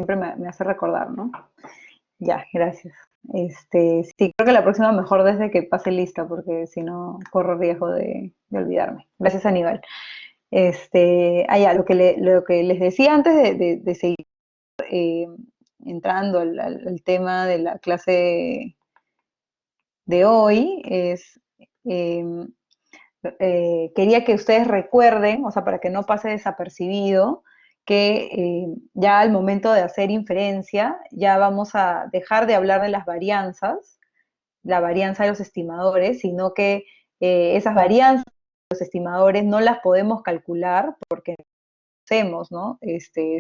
siempre me hace recordar, ¿no? Ya, gracias. Sí, creo que la próxima mejor desde que pase lista, porque si no corro riesgo de olvidarme. Gracias, Aníbal. Ya, lo que les decía antes de seguir eh, entrando al tema de la clase de hoy es, eh, quería que ustedes recuerden, o sea, para que no pase desapercibido, que ya al momento de hacer inferencia, ya vamos a dejar de hablar de las varianzas, la varianza de los estimadores, sino que esas varianzas de los estimadores no las podemos calcular porque hacemos, ¿no?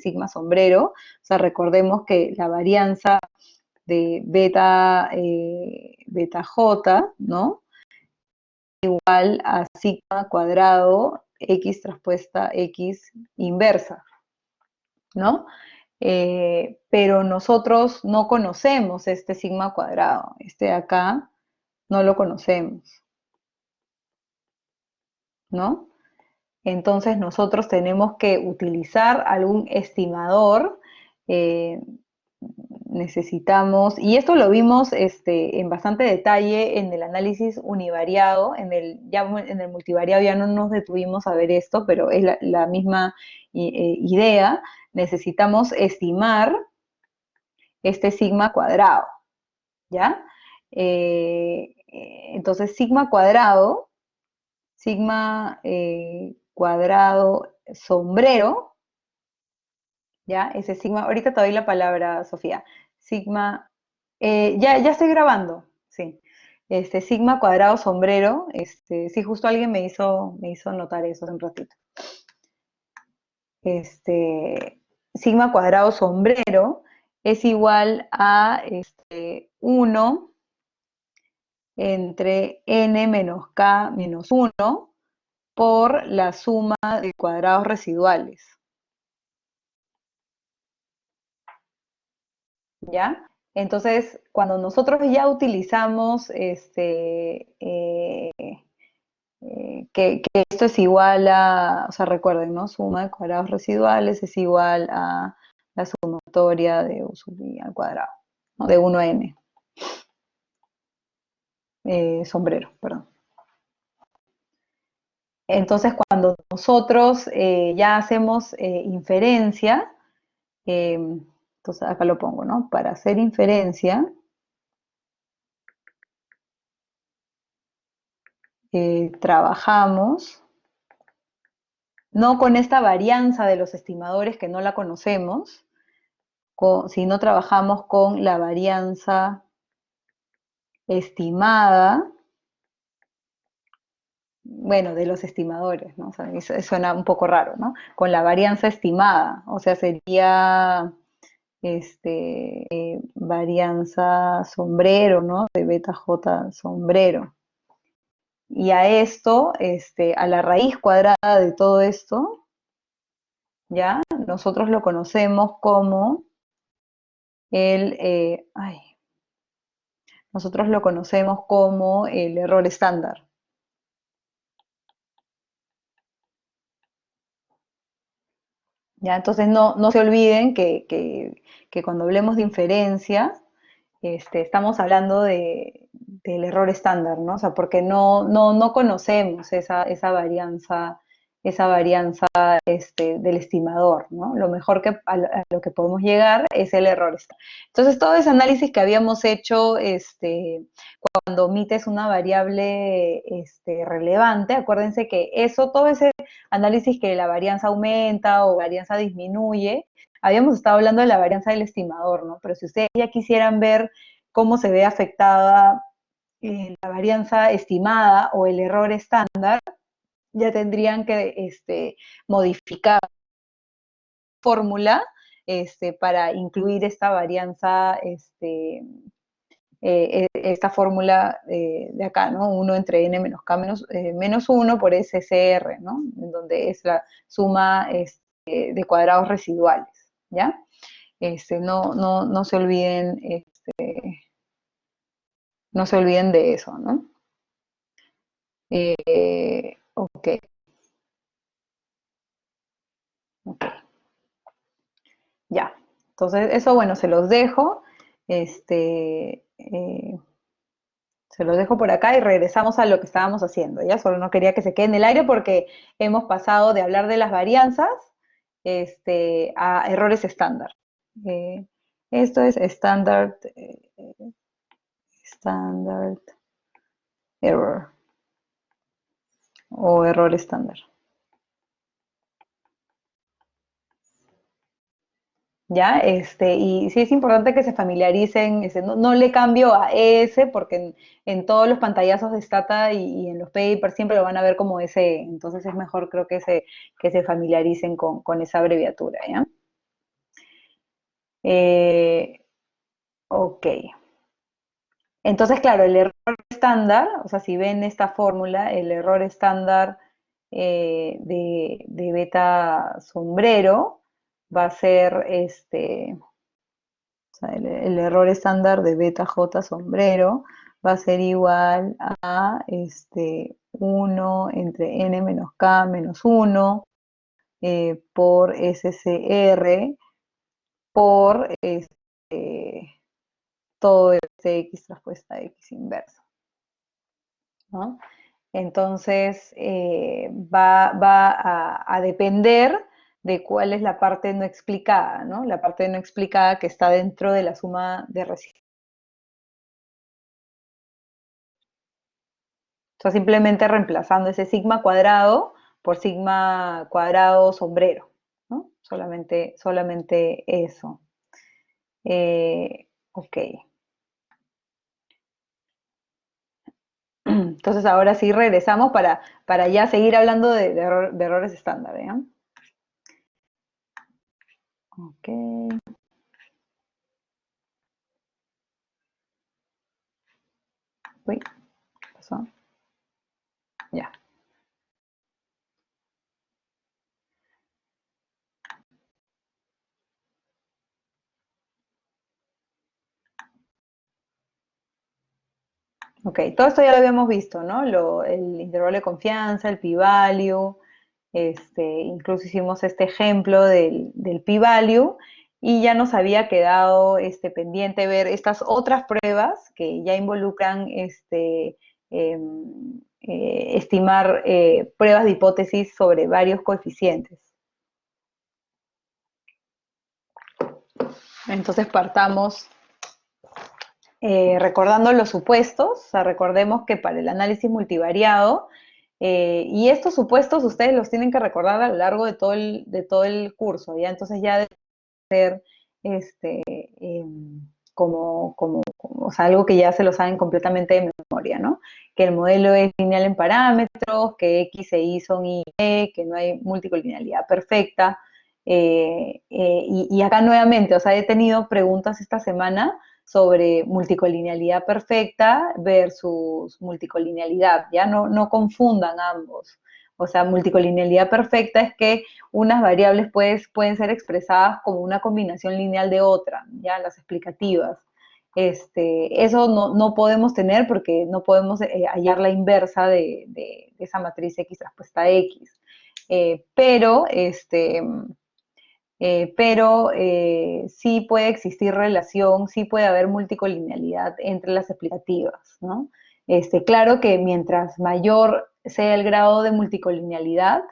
Sigma sombrero, o sea, recordemos que la varianza de beta J, ¿no? Igual a sigma cuadrado x traspuesta x inversa, ¿no? Pero nosotros no conocemos este sigma cuadrado, este de acá no lo conocemos, ¿no? Entonces nosotros tenemos que utilizar algún estimador, eh, necesitamos, y esto lo vimos en bastante detalle en el análisis univariado, ya en el multivariado ya no nos detuvimos a ver esto, pero es la misma idea, necesitamos estimar este sigma cuadrado, ¿ya? Entonces sigma cuadrado sombrero, ¿ya? Ese sigma, ahorita te doy la palabra, Sofía. Sigma, ya estoy grabando, sí. Sigma cuadrado sombrero, sí, justo alguien me hizo notar eso hace un ratito. Sigma cuadrado sombrero es igual a 1 entre n menos k menos 1 por la suma de cuadrados residuales, ¿ya? Entonces, cuando nosotros ya utilizamos que esto es igual a, o sea, recuerden, ¿no? Suma de cuadrados residuales es igual a la sumatoria de u sub i al cuadrado, ¿no? De 1 a n, sombrero, perdón. Entonces, cuando nosotros ya hacemos inferencia, entonces acá lo pongo, ¿no? Para hacer inferencia, trabajamos no con esta varianza de los estimadores que no la conocemos, sino trabajamos con la varianza estimada, bueno, de los estimadores, ¿no? O sea, eso suena un poco raro, ¿no? Con la varianza estimada, o sea, sería varianza sombrero, ¿no? De beta J sombrero. Y a esto, a la raíz cuadrada de todo esto, ¿ya? Nosotros lo conocemos como nosotros lo conocemos como el error estándar. ¿Ya? Entonces no se olviden que cuando hablemos de inferencia, estamos hablando del error estándar, ¿no? O sea, porque no conocemos esa varianza del estimador, ¿no? Lo mejor a lo que podemos llegar es el error estándar. Entonces, todo ese análisis que habíamos hecho cuando omites una variable relevante, acuérdense que todo ese análisis que la varianza aumenta o varianza disminuye, habíamos estado hablando de la varianza del estimador, ¿no? Pero si ustedes ya quisieran ver cómo se ve afectada la varianza estimada o el error estándar, ya tendrían que modificar la fórmula para incluir esta varianza, esta fórmula de acá, ¿no? 1 entre n menos k menos 1 por SCR, ¿no? En donde es la suma de cuadrados residuales, ¿ya? No se olviden, no se olviden de eso, ¿no? Ok, ok, ya. Entonces, eso, bueno, se los dejo. Este, se los dejo por acá y regresamos a lo que estábamos haciendo, ¿ya? Solo no quería que se quede en el aire porque hemos pasado de hablar de las varianzas, a errores estándar. Eh, esto es standard error o error estándar. ¿Ya? Y sí es importante que se familiaricen, no le cambio a ES porque en todos los pantallazos de Stata y en los papers siempre lo van a ver como SE, entonces es mejor creo que se familiaricen con esa abreviatura, ¿ya? Eh, ok. Entonces, claro, el error estándar, o sea, si ven esta fórmula, el error estándar de beta sombrero va a ser o sea, el error estándar de beta J sombrero va a ser igual a 1 entre n menos k menos 1 por SCR por todo este x traspuesta x inverso, ¿no? Entonces, va a depender de cuál es la parte no explicada, ¿no? La parte no explicada que está dentro de la suma de resistencia. O sea, simplemente reemplazando ese sigma cuadrado por sigma cuadrado sombrero, ¿no? Solamente eso. Ok. Entonces ahora sí regresamos para ya seguir hablando de errores estándar, ¿eh? Ok. Uy, ¿qué pasó? Ya. Ok, todo esto ya lo habíamos visto, ¿no? El intervalo de confianza, el p-value, incluso hicimos este ejemplo del p-value y ya nos había quedado pendiente ver estas otras pruebas que ya involucran estimar pruebas de hipótesis sobre varios coeficientes. Entonces partamos recordando los supuestos, o sea, recordemos que para el análisis multivariado, y estos supuestos ustedes los tienen que recordar a lo largo de todo el curso, ¿ya? Entonces ya debe ser o sea, algo que ya se lo saben completamente de memoria, ¿no? Que el modelo es lineal en parámetros, que X e Y son Y, que no hay multicolinealidad perfecta. Y acá nuevamente, o sea, he tenido preguntas esta semana sobre multicolinealidad perfecta versus multicolinealidad, ¿ya? No confundan ambos. O sea, multicolinealidad perfecta es que unas variables pueden ser expresadas como una combinación lineal de otra, ya las explicativas. Eso no podemos tener porque no podemos hallar la inversa de esa matriz X traspuesta a X. Pero sí puede existir relación, sí puede haber multicolinealidad entre las explicativas, ¿no? Claro que mientras mayor sea el grado de multicolinealidad,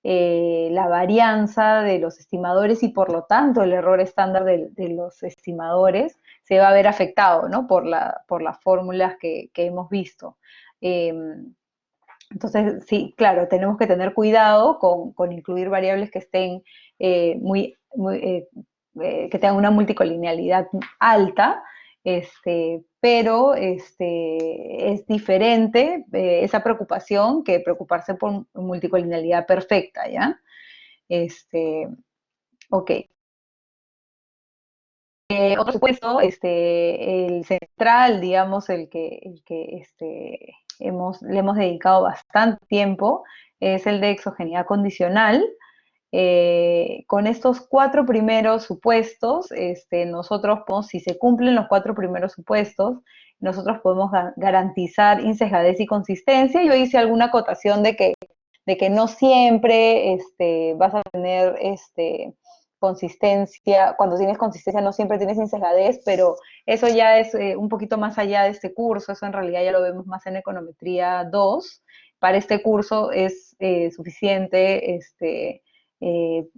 la varianza de los estimadores y por lo tanto el error estándar de los estimadores se va a ver afectado, ¿no? Por las fórmulas que hemos visto. Eh, entonces, sí, claro, tenemos que tener cuidado con incluir variables que estén que tengan una multicolinealidad alta, pero es diferente esa preocupación que preocuparse por multicolinealidad perfecta, ¿ya? Este, ok. Otro supuesto, el central, digamos, le hemos dedicado bastante tiempo, es el de exogeneidad condicional. Con estos cuatro primeros supuestos, nosotros podemos, si se cumplen los cuatro primeros supuestos, nosotros podemos garantizar insesgadez y consistencia. Yo hice alguna acotación de que no siempre vas a tener consistencia, cuando tienes consistencia no siempre tienes insesgadez, pero eso ya es un poquito más allá de este curso, eso en realidad ya lo vemos más en econometría 2. Para este curso es suficiente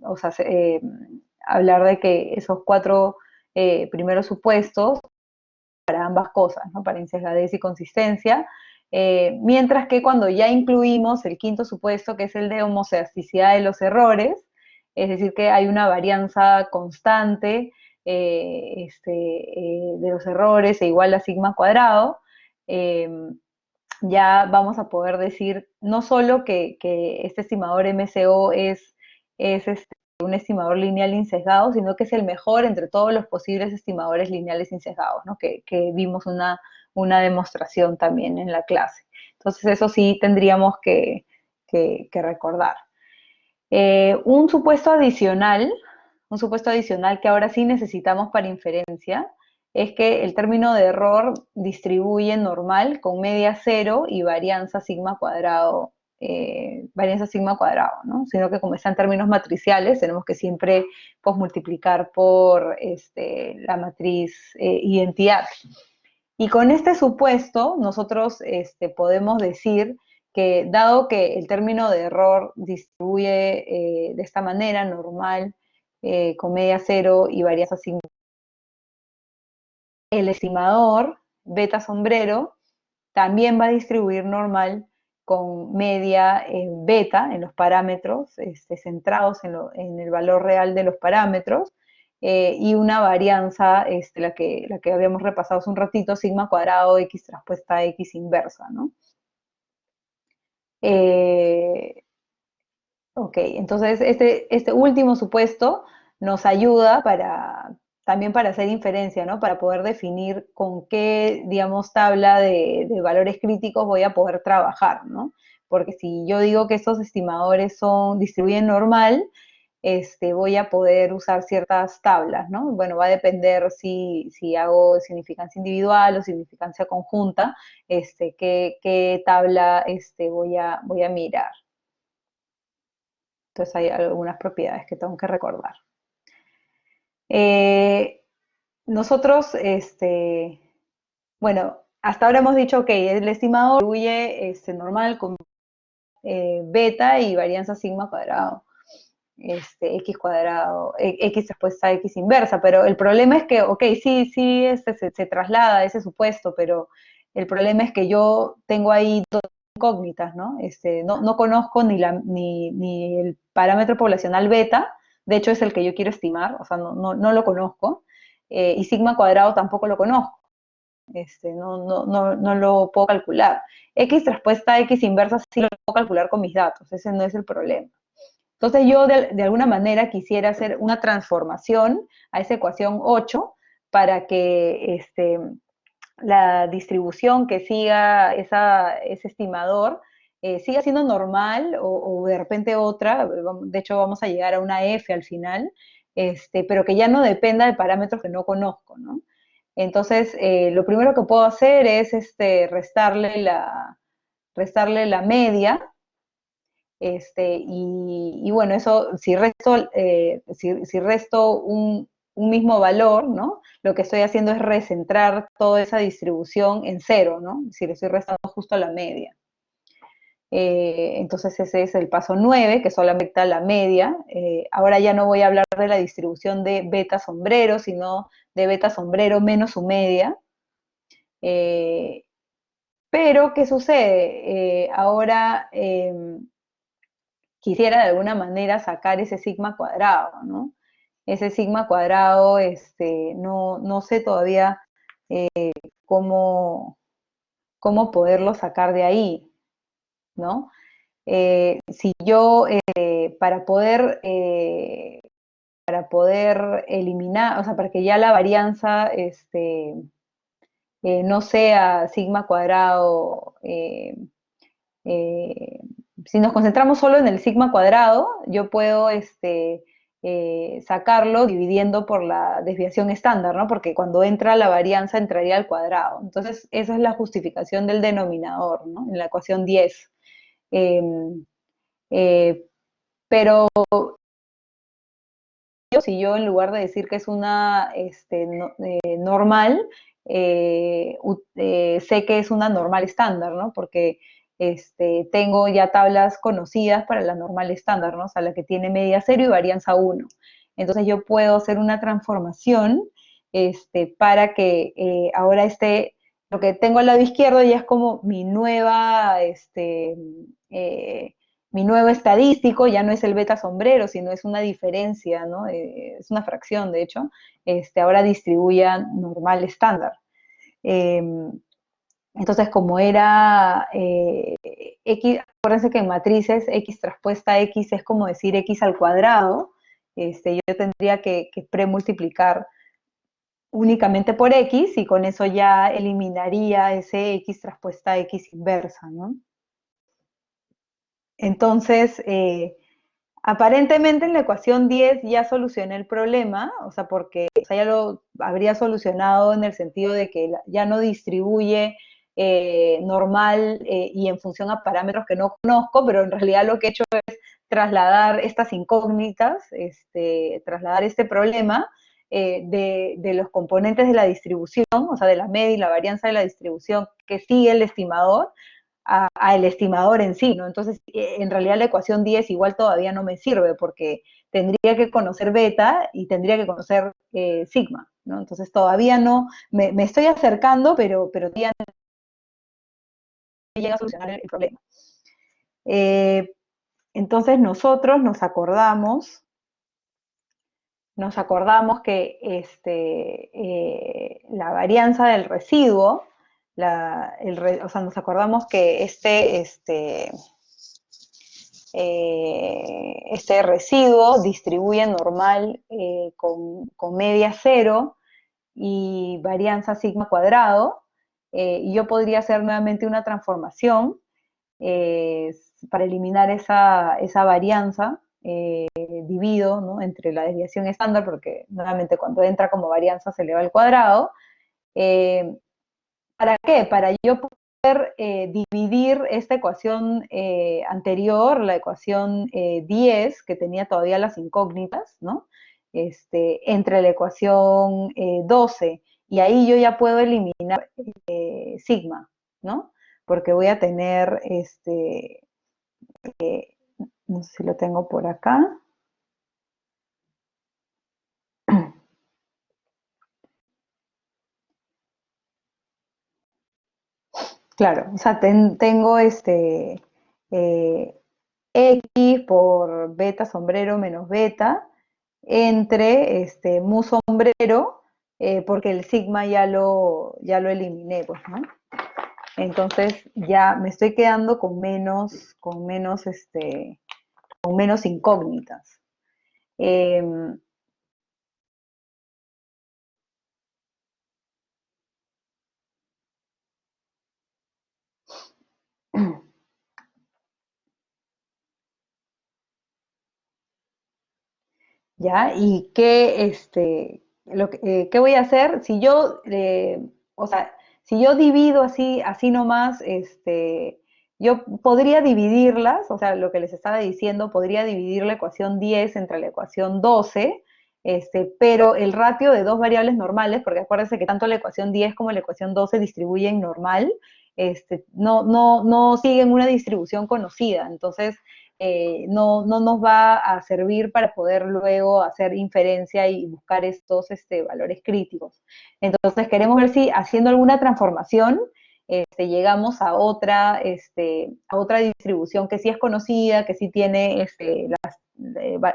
o sea, hablar de que esos cuatro primeros supuestos para ambas cosas, ¿no? Para insesgadez y consistencia. Mientras que cuando ya incluimos el quinto supuesto, que es el de homoceasticidad de los errores, es decir, que hay una varianza constante de los errores e igual a sigma cuadrado, eh, ya vamos a poder decir no solo que este estimador MCO es un estimador lineal insesgado, sino que es el mejor entre todos los posibles estimadores lineales insesgados, ¿no? Que vimos una demostración también en la clase. Entonces eso sí tendríamos que recordar. Un supuesto adicional que ahora sí necesitamos para inferencia, es que el término de error distribuye normal con media cero y varianza sigma cuadrado, ¿no? Sino que como están términos matriciales, tenemos que siempre pues, multiplicar por la matriz identidad. Y con este supuesto, nosotros podemos decir que dado que el término de error distribuye de esta manera, normal, con media cero y varianza sigma, el estimador beta sombrero también va a distribuir normal con media beta en los parámetros centrados en el valor real de los parámetros y una varianza, la que habíamos repasado hace un ratito, sigma cuadrado x traspuesta x inversa, ¿no? Eh, ok, entonces este último supuesto nos ayuda también para hacer inferencia, ¿no? Para poder definir con qué, digamos, tabla de valores críticos voy a poder trabajar, ¿no? Porque si yo digo que estos estimadores distribuyen normal, voy a poder usar ciertas tablas, ¿no? Bueno, va a depender si hago significancia individual o significancia conjunta, qué tabla voy a mirar. Entonces hay algunas propiedades que tengo que recordar. Eh, nosotros, bueno, hasta ahora hemos dicho que el estimador distribuye normal con beta y varianza sigma cuadrado, x cuadrado, x respuesta x inversa, pero el problema es que, ok, sí, se traslada ese supuesto, pero el problema es que yo tengo ahí dos incógnitas, ¿no? No conozco ni el parámetro poblacional beta, de hecho es el que yo quiero estimar, o sea, no lo conozco, y sigma cuadrado tampoco lo conozco, no lo puedo calcular. X respuesta X inversa sí lo puedo calcular con mis datos, ese no es el problema. Entonces yo de alguna manera quisiera hacer una transformación a esa ecuación 8 para que la distribución que siga ese estimador siga siendo normal o de repente otra, de hecho vamos a llegar a una F al final, pero que ya no dependa de parámetros que no conozco, ¿no? Entonces, lo primero que puedo hacer es restarle la media, y bueno, eso, si resto un mismo valor, ¿no? Lo que estoy haciendo es recentrar toda esa distribución en cero, ¿no? Si le estoy restando justo la media. Entonces ese es el paso 9, que solamente da la media. Ahora ya no voy a hablar de la distribución de beta sombrero, sino de beta sombrero menos su media. Pero, ¿qué sucede? Ahora quisiera de alguna manera sacar ese sigma cuadrado, ¿no? Ese sigma cuadrado, no sé todavía cómo, cómo poderlo sacar de ahí, ¿no? Si yo, para poder eliminar, o sea, para que ya la varianza, no sea sigma cuadrado, eh, si nos concentramos solo en el sigma cuadrado, yo puedo sacarlo dividiendo por la desviación estándar, ¿no? Porque cuando entra la varianza entraría al cuadrado. Entonces, esa es la justificación del denominador, ¿no? En la ecuación 10. Eh, eh, pero si yo en lugar de decir que es una normal, sé que es una normal estándar, ¿no? Porque tengo ya tablas conocidas para la normal estándar, ¿no? O sea, la que tiene media cero y varianza uno. Entonces yo puedo hacer una transformación para que ahora lo que tengo al lado izquierdo ya es como eh, mi nuevo estadístico, ya no es el beta sombrero, sino es una diferencia, ¿no? Es una fracción, de hecho, ahora distribuya normal estándar. Eh, entonces, como era X, acuérdense que en matrices X traspuesta a X es como decir X al cuadrado, yo tendría que premultiplicar únicamente por X y con eso ya eliminaría ese X traspuesta a X inversa, ¿no? Entonces, aparentemente en la ecuación 10 ya solucioné el problema, o sea, porque o sea, ya lo habría solucionado en el sentido de que ya no distribuye normal y en función a parámetros que no conozco, pero en realidad lo que he hecho es trasladar estas incógnitas, trasladar este problema de los componentes de la distribución, o sea, de la media y la varianza de la distribución que sigue el estimador, al estimador en sí, ¿no? Entonces, en realidad la ecuación 10 igual todavía no me sirve porque tendría que conocer beta y tendría que conocer sigma, ¿no? Entonces todavía no, me estoy acercando, pero todavía no llega a solucionar el problema. Eh, entonces nosotros nos acordamos que la varianza del residuo, o sea, nos acordamos que este residuo distribuye normal con media cero y varianza sigma cuadrado, y yo podría hacer nuevamente una transformación eh, para eliminar esa varianza, divido, ¿no?, entre la desviación estándar, porque nuevamente cuando entra como varianza se eleva al cuadrado. Eh, ¿Para qué? Para yo poder dividir esta ecuación anterior, la ecuación 10, que tenía todavía las incógnitas, ¿no? Entre la ecuación 12, y ahí yo ya puedo eliminar sigma, ¿no? Porque voy a tener, no sé si lo tengo por acá. Claro, o sea, tengo eh, X por beta sombrero menos beta entre mu sombrero, porque el sigma ya lo eliminé, pues, ¿no? Entonces ya me estoy quedando con menos incógnitas. Eh, ¿Ya? ¿Y qué voy a hacer? O sea, si yo divido así nomás, yo podría dividirlas, o sea, lo que les estaba diciendo, podría dividir la ecuación 10 entre la ecuación 12, pero el ratio de dos variables normales, porque acuérdense que tanto la ecuación 10 como la ecuación 12 distribuyen normal, no siguen una distribución conocida, entonces no nos va a servir para poder luego hacer inferencia y buscar estos valores críticos. Entonces queremos ver si haciendo alguna transformación llegamos a otra distribución que sí es conocida, que sí tiene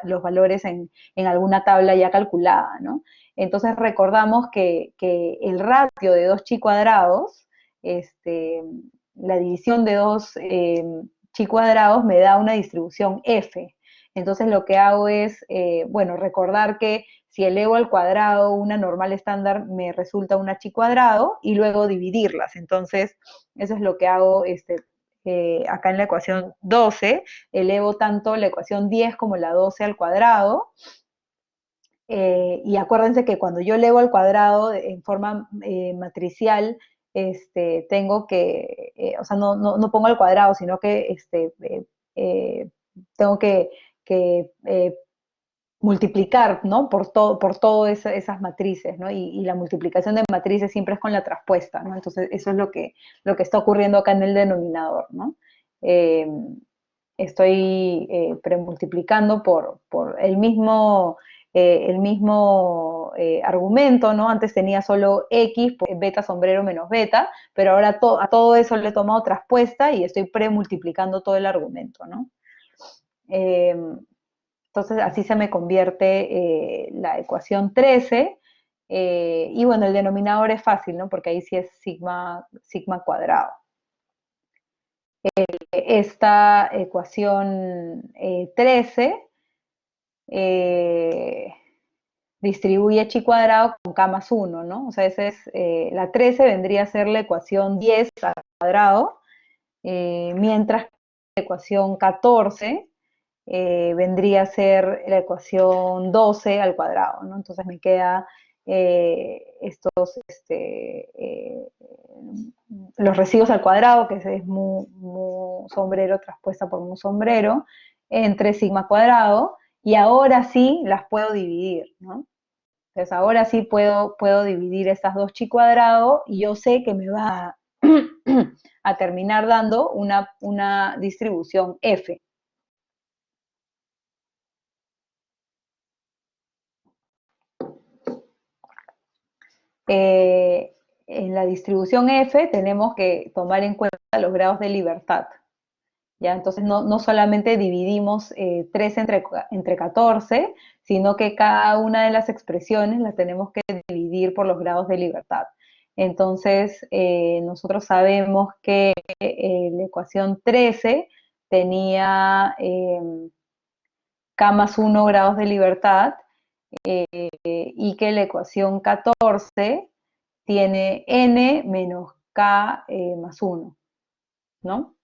los valores en alguna tabla ya calculada, ¿no? Entonces recordamos que el ratio de 2 chi cuadrados, la división de 2 chi cuadrados me da una distribución f. Entonces lo que hago es, bueno, recordar que si elevo al cuadrado una normal estándar me resulta una chi cuadrado y luego dividirlas. Entonces eso es lo que hago acá en la ecuación 12. Elevo tanto la ecuación 10 como la 12 al cuadrado. Y acuérdense que cuando yo elevo al cuadrado en forma matricial, tengo que, o sea, no pongo al cuadrado, sino que eh, tengo que multiplicar, ¿no? Por todo esas matrices, ¿no? Y la multiplicación de matrices siempre es con la traspuesta, ¿no? Entonces, eso es lo que está ocurriendo acá en el denominador, ¿no? Eh, Estoy premultiplicando por el mismo argumento, ¿no? Antes tenía solo X, pues, beta sombrero menos beta, pero ahora a todo eso le he tomado traspuesta y estoy premultiplicando todo el argumento, ¿no? Eh, entonces así se me convierte la ecuación 13 y bueno, el denominador es fácil, ¿no? Porque ahí sí es sigma cuadrado. Esta ecuación 13 eh, distribuye chi cuadrado con k más 1, ¿no? O sea, la 13 vendría a ser la ecuación 10 al cuadrado, mientras que la ecuación 14 vendría a ser la ecuación 12 al cuadrado, ¿no? Entonces me queda los residuos al cuadrado, que es mu sombrero traspuesta por mu sombrero, entre sigma cuadrado, y ahora sí las puedo dividir, ¿no? Entonces ahora sí puedo dividir estas dos chi cuadrado y yo sé que me va a terminar dando una distribución F. Eh, en la distribución F tenemos que tomar en cuenta los grados de libertad. ¿Ya? Entonces no solamente dividimos 3 entre 14, sino que cada una de las expresiones las tenemos que dividir por los grados de libertad. Entonces, nosotros sabemos que la ecuación 13 tenía k más 1 grados de libertad y que la ecuación 14 tiene n menos k más 1, ¿no?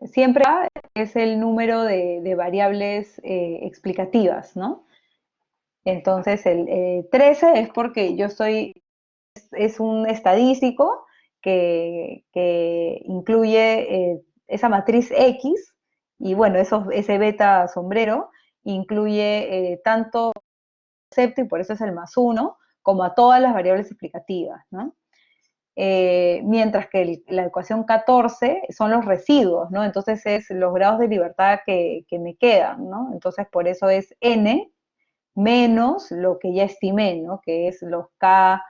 Siempre A es el número de variables explicativas, ¿no? Entonces el 13 es porque es un estadístico que incluye esa matriz X y bueno, ese beta sombrero incluye tanto concepto y por eso es el más 1, como a todas las variables explicativas, ¿no? Mientras que la ecuación 14 son los residuos, ¿no? Entonces es los grados de libertad que me quedan, ¿no? Entonces por eso es n menos lo que ya estimé, ¿no? Que es los K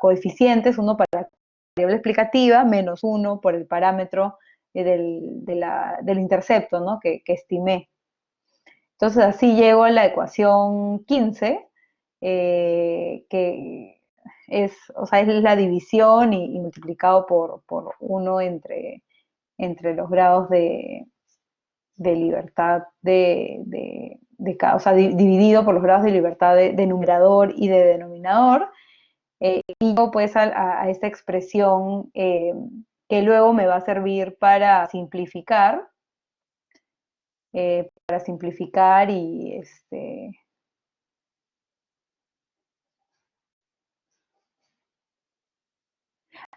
coeficientes, uno para la variable explicativa, menos uno por el parámetro del intercepto, ¿no? Que estimé. Entonces así llego a la ecuación 15, que o sea, es la división y multiplicado por 1 entre los grados de libertad o sea, dividido por los grados de libertad de numerador y de denominador, y llego pues a esta expresión que luego me va a servir para simplificar y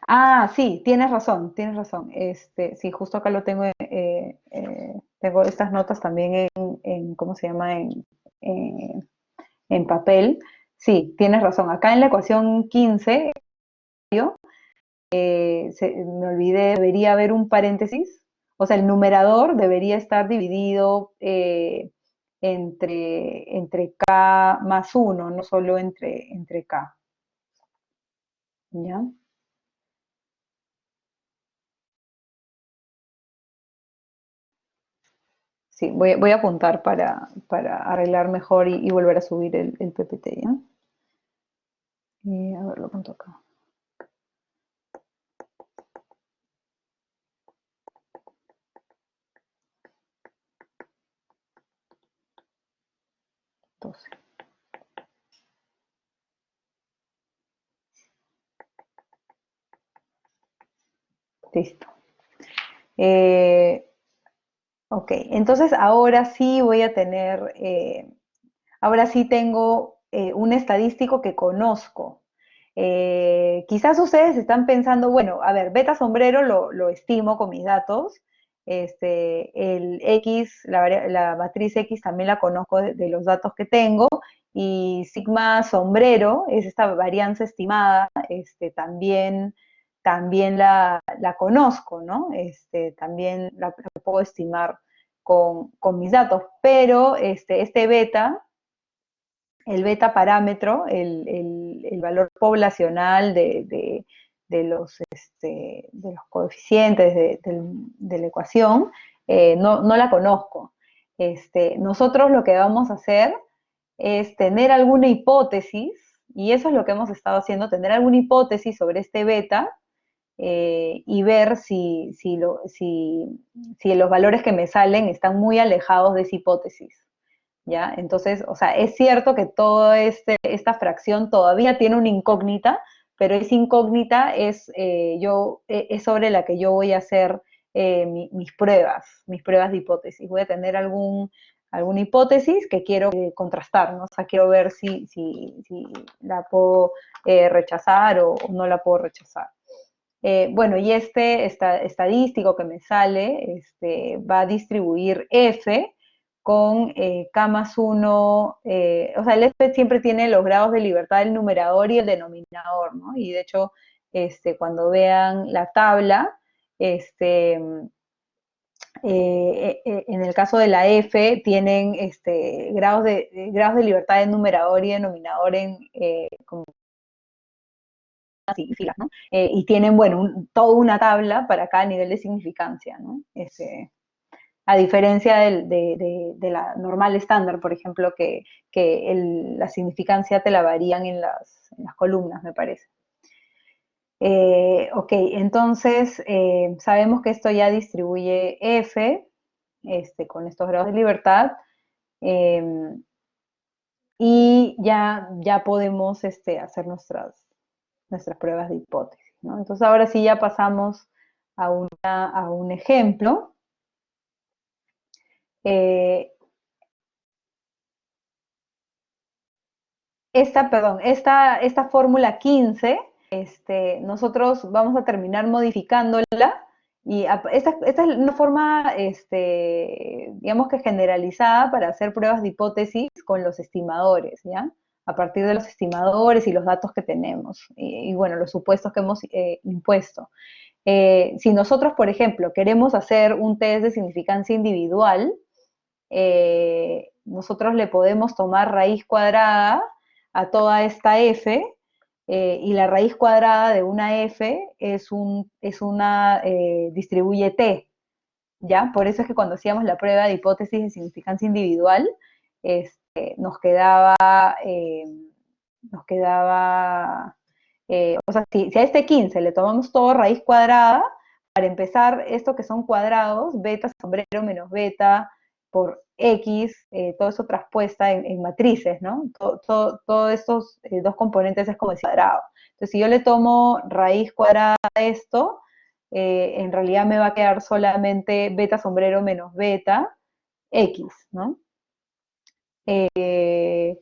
Ah, sí, tienes razón, tienes razón. Sí, justo acá lo tengo, tengo estas notas también ¿cómo se llama? En papel. Sí, tienes razón. Acá en la ecuación 15, me olvidé, debería haber un paréntesis. O sea, el numerador debería estar dividido entre K más 1, no solo entre K. ¿Ya? Sí, voy a apuntar para arreglar mejor y volver a subir el PPT, ¿ya? Y a ver, lo apunto acá. 12. Listo. Eh, ok, entonces ahora sí voy a tener, ahora sí tengo un estadístico que conozco. Quizás ustedes están pensando, bueno, a ver, beta sombrero lo estimo con mis datos, el X, la matriz X también la conozco de los datos que tengo, y sigma sombrero es esta varianza estimada, también la conozco, ¿no? También la puedo estimar con mis datos, pero este beta, el beta parámetro, el valor poblacional de los coeficientes de la ecuación, no la conozco. Nosotros lo que vamos a hacer es tener alguna hipótesis, y eso es lo que hemos estado haciendo, tener alguna hipótesis sobre este beta, y ver si los valores que me salen están muy alejados de esa hipótesis. ¿Ya? Entonces, o sea, es cierto que toda esta fracción todavía tiene una incógnita, pero esa incógnita es sobre la que yo voy a hacer mis pruebas de hipótesis. Voy a tener alguna hipótesis que quiero contrastar, ¿no? O sea, quiero ver si la puedo rechazar o no la puedo rechazar. Bueno, y estadístico que me sale va a distribuir F con K más 1, o sea, el F siempre tiene los grados de libertad del numerador y el denominador, ¿no? Y de hecho, cuando vean la tabla, en el caso de la F, tienen grados de libertad del numerador y denominador como filas, ¿no? Y tienen, bueno, toda una tabla para cada nivel de significancia, ¿no? A diferencia de la normal estándar, por ejemplo, que la significancia te la varían en las columnas, me parece. Ok, entonces sabemos que esto ya distribuye F con estos grados de libertad, eh, y ya podemos hacer nuestras pruebas de hipótesis, ¿no? Entonces ahora sí ya pasamos a un ejemplo. Eh, esta fórmula 15, nosotros vamos a terminar modificándola, y esta es una forma, digamos que generalizada para hacer pruebas de hipótesis con los estimadores, ¿ya? A partir de los estimadores y los datos que tenemos, y bueno, los supuestos que hemos impuesto. Si nosotros, por ejemplo, queremos hacer un test de significancia individual, nosotros le podemos tomar raíz cuadrada a toda esta f, y la raíz cuadrada de una f distribuye t, ¿ya? Por eso es que cuando hacíamos la prueba de hipótesis de significancia individual, nos quedaba, o sea, si a este 15 le tomamos todo raíz cuadrada, para empezar, esto que son cuadrados, beta sombrero menos beta por X, todo eso traspuesta en matrices, ¿no? Todos estos dos componentes es como el cuadrado. Entonces, si yo le tomo raíz cuadrada a esto, en realidad me va a quedar solamente beta sombrero menos beta X, ¿no? Eh,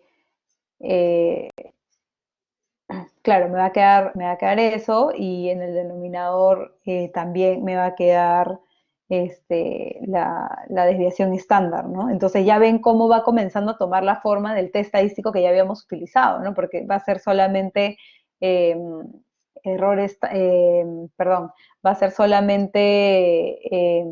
claro, me va a quedar eso, y en el denominador también me va a quedar la desviación estándar, ¿no? Entonces ya ven cómo va comenzando a tomar la forma del test estadístico que ya habíamos utilizado, ¿no? Porque va a ser solamente eh, errores, perdón, va a ser solamente, eh,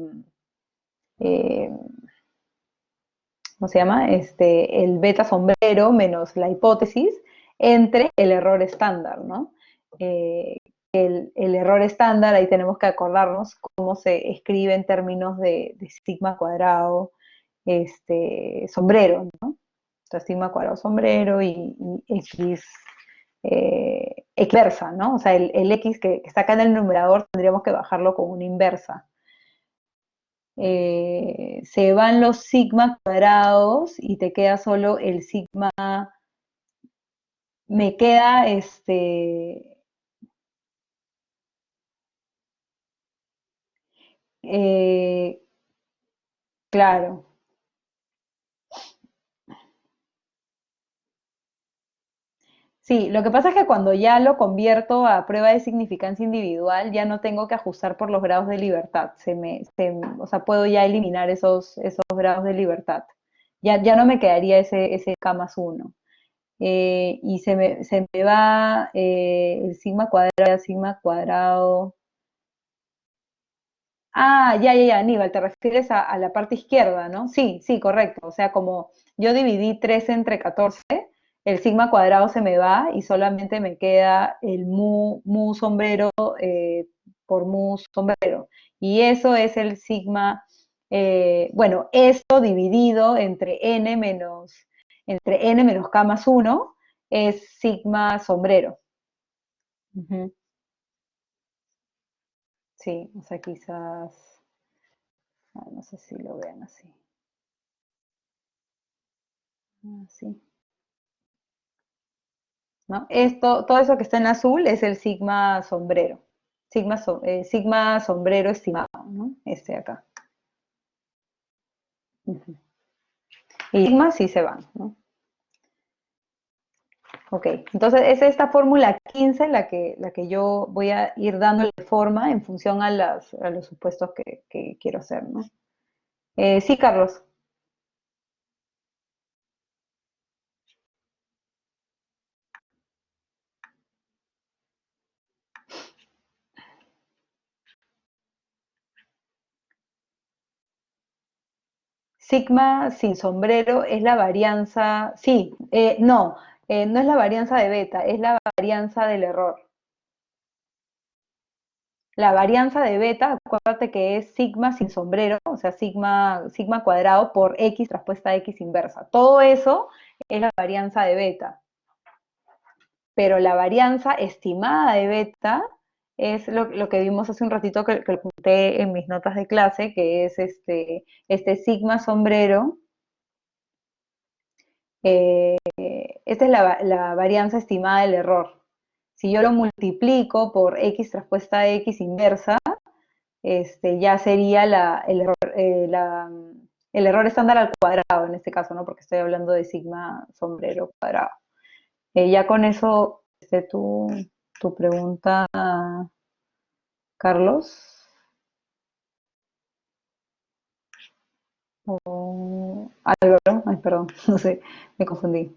¿cómo se llama? El beta sombrero menos la hipótesis entre el error estándar, ¿no? Eh, el error estándar, ahí tenemos que acordarnos cómo se escribe en términos de sigma cuadrado sombrero, ¿no? Entonces, sigma cuadrado sombrero y x inversa, ¿no? O sea, el x que está acá en el numerador tendríamos que bajarlo con una inversa. Se van los sigma cuadrados y te queda solo el sigma, me queda eh, claro, Sí, lo que pasa es que cuando ya lo convierto a prueba de significancia individual, ya no tengo que ajustar por los grados de libertad. O sea, puedo ya eliminar esos grados de libertad. Ya no me quedaría ese K más uno. Y se me va el sigma cuadrado. Ah, ya, Aníbal, te refieres a la parte izquierda, ¿no? Sí, sí, correcto. O sea, como yo dividí 3 entre 14, el sigma cuadrado se me va y solamente me queda el mu sombrero por mu sombrero. Y eso es el sigma, bueno, esto dividido entre n menos k más uno es sigma sombrero. Ujú. Sí, o sea, quizás, no sé si lo vean así. Así. ¿No? Todo eso que está en azul es el sigma sombrero. Sigma sombrero estimado, ¿no? Este de acá. Ujú. Y sigma sí se van, ¿no? Ok, entonces es esta fórmula 15 la que yo voy a ir dándole forma en función a los supuestos que quiero hacer, ¿no? Sí, Carlos. Sigma sin sombrero es la varianza, sí, no, no es la varianza de beta, es la varianza del error. La varianza de beta, acuérdate que es sigma sin sombrero, o sea, sigma cuadrado por x traspuesta a x inversa. Todo eso es la varianza de beta. Pero la varianza estimada de beta es lo que vimos hace un ratito que lo apunté en mis notas de clase, que es este sigma sombrero. Esta es la varianza estimada del error. Si yo lo multiplico por x traspuesta a x inversa, ya sería el error estándar al cuadrado en este caso, ¿no? Porque estoy hablando de sigma sombrero cuadrado. Ya con eso, tu pregunta, Carlos. O Álvaro, ay, perdón, no sé, me confundí.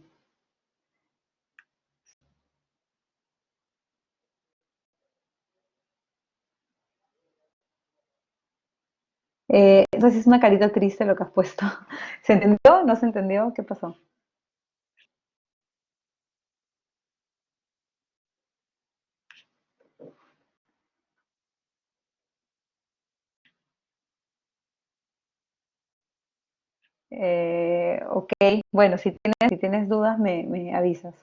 Eso sí es una carita triste lo que has puesto. ¿Se entendió? ¿No se entendió? ¿Qué pasó? Ok, bueno, si tienes dudas me avisas.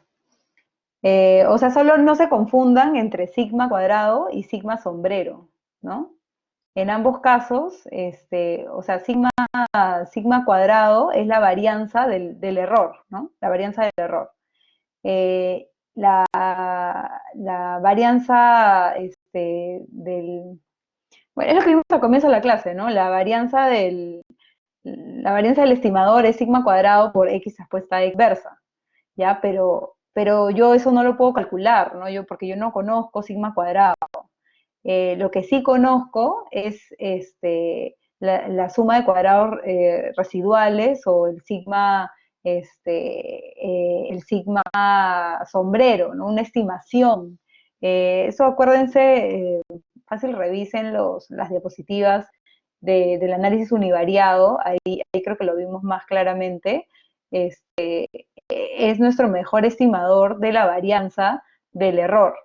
O sea, solo no se confundan entre sigma cuadrado y sigma sombrero, ¿no? En ambos casos, o sea, sigma cuadrado es la varianza del error, ¿no? La varianza del error. La varianza bueno, es lo que vimos al comienzo de la clase, ¿no? La varianza del estimador es sigma cuadrado por x expuesta a x inversa. ¿Ya? Pero yo eso no lo puedo calcular, ¿no? Porque yo no conozco sigma cuadrado. Lo que sí conozco es la suma de cuadrados residuales o el sigma sombrero, ¿no? Una estimación. Eso acuérdense, fácil revisen las diapositivas del análisis univariado, ahí creo que lo vimos más claramente. Es nuestro mejor estimador de la varianza del error.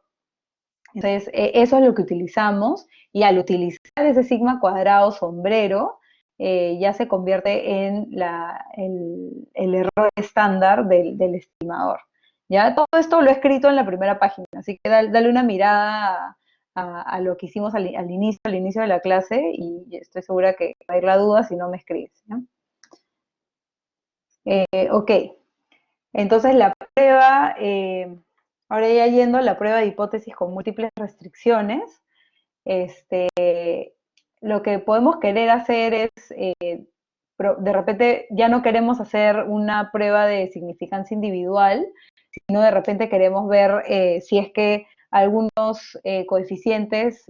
Entonces, eso es lo que utilizamos y al utilizar ese sigma cuadrado sombrero, ya se convierte en el error estándar del estimador. Ya todo esto lo he escrito en la primera página, así que dale una mirada a lo que hicimos al inicio de la clase y estoy segura que va a ir la duda si no me escribes. ¿No? Ok, entonces la prueba, ahora ya yendo a la prueba de hipótesis con múltiples restricciones, este, lo que podemos querer hacer es de repente ya no queremos hacer una prueba de significancia individual, sino de repente queremos ver si es que algunos coeficientes,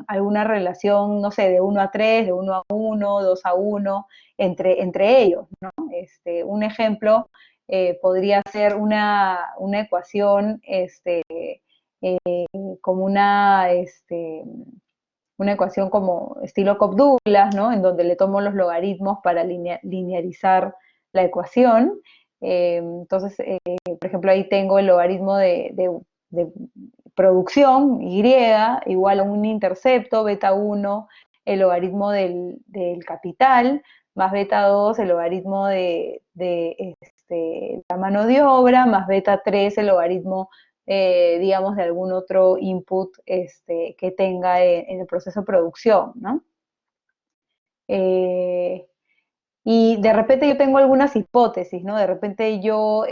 alguna relación, no sé, de 1 a 3, de 1 a 1, 2 a 1, entre ellos, ¿no? Un ejemplo podría ser una ecuación como una ecuación como estilo Cobb-Douglas, ¿no? En donde le tomo los logaritmos para linearizar la ecuación. Entonces, por ejemplo, ahí tengo el logaritmo de producción, Y, igual a un intercepto, beta 1, el logaritmo del capital, más beta 2, el logaritmo de la mano de obra, más beta 3, el logaritmo digamos, de algún otro input que tenga en el proceso de producción, ¿no? Eh, y de repente yo tengo algunas hipótesis, ¿no? De repente yo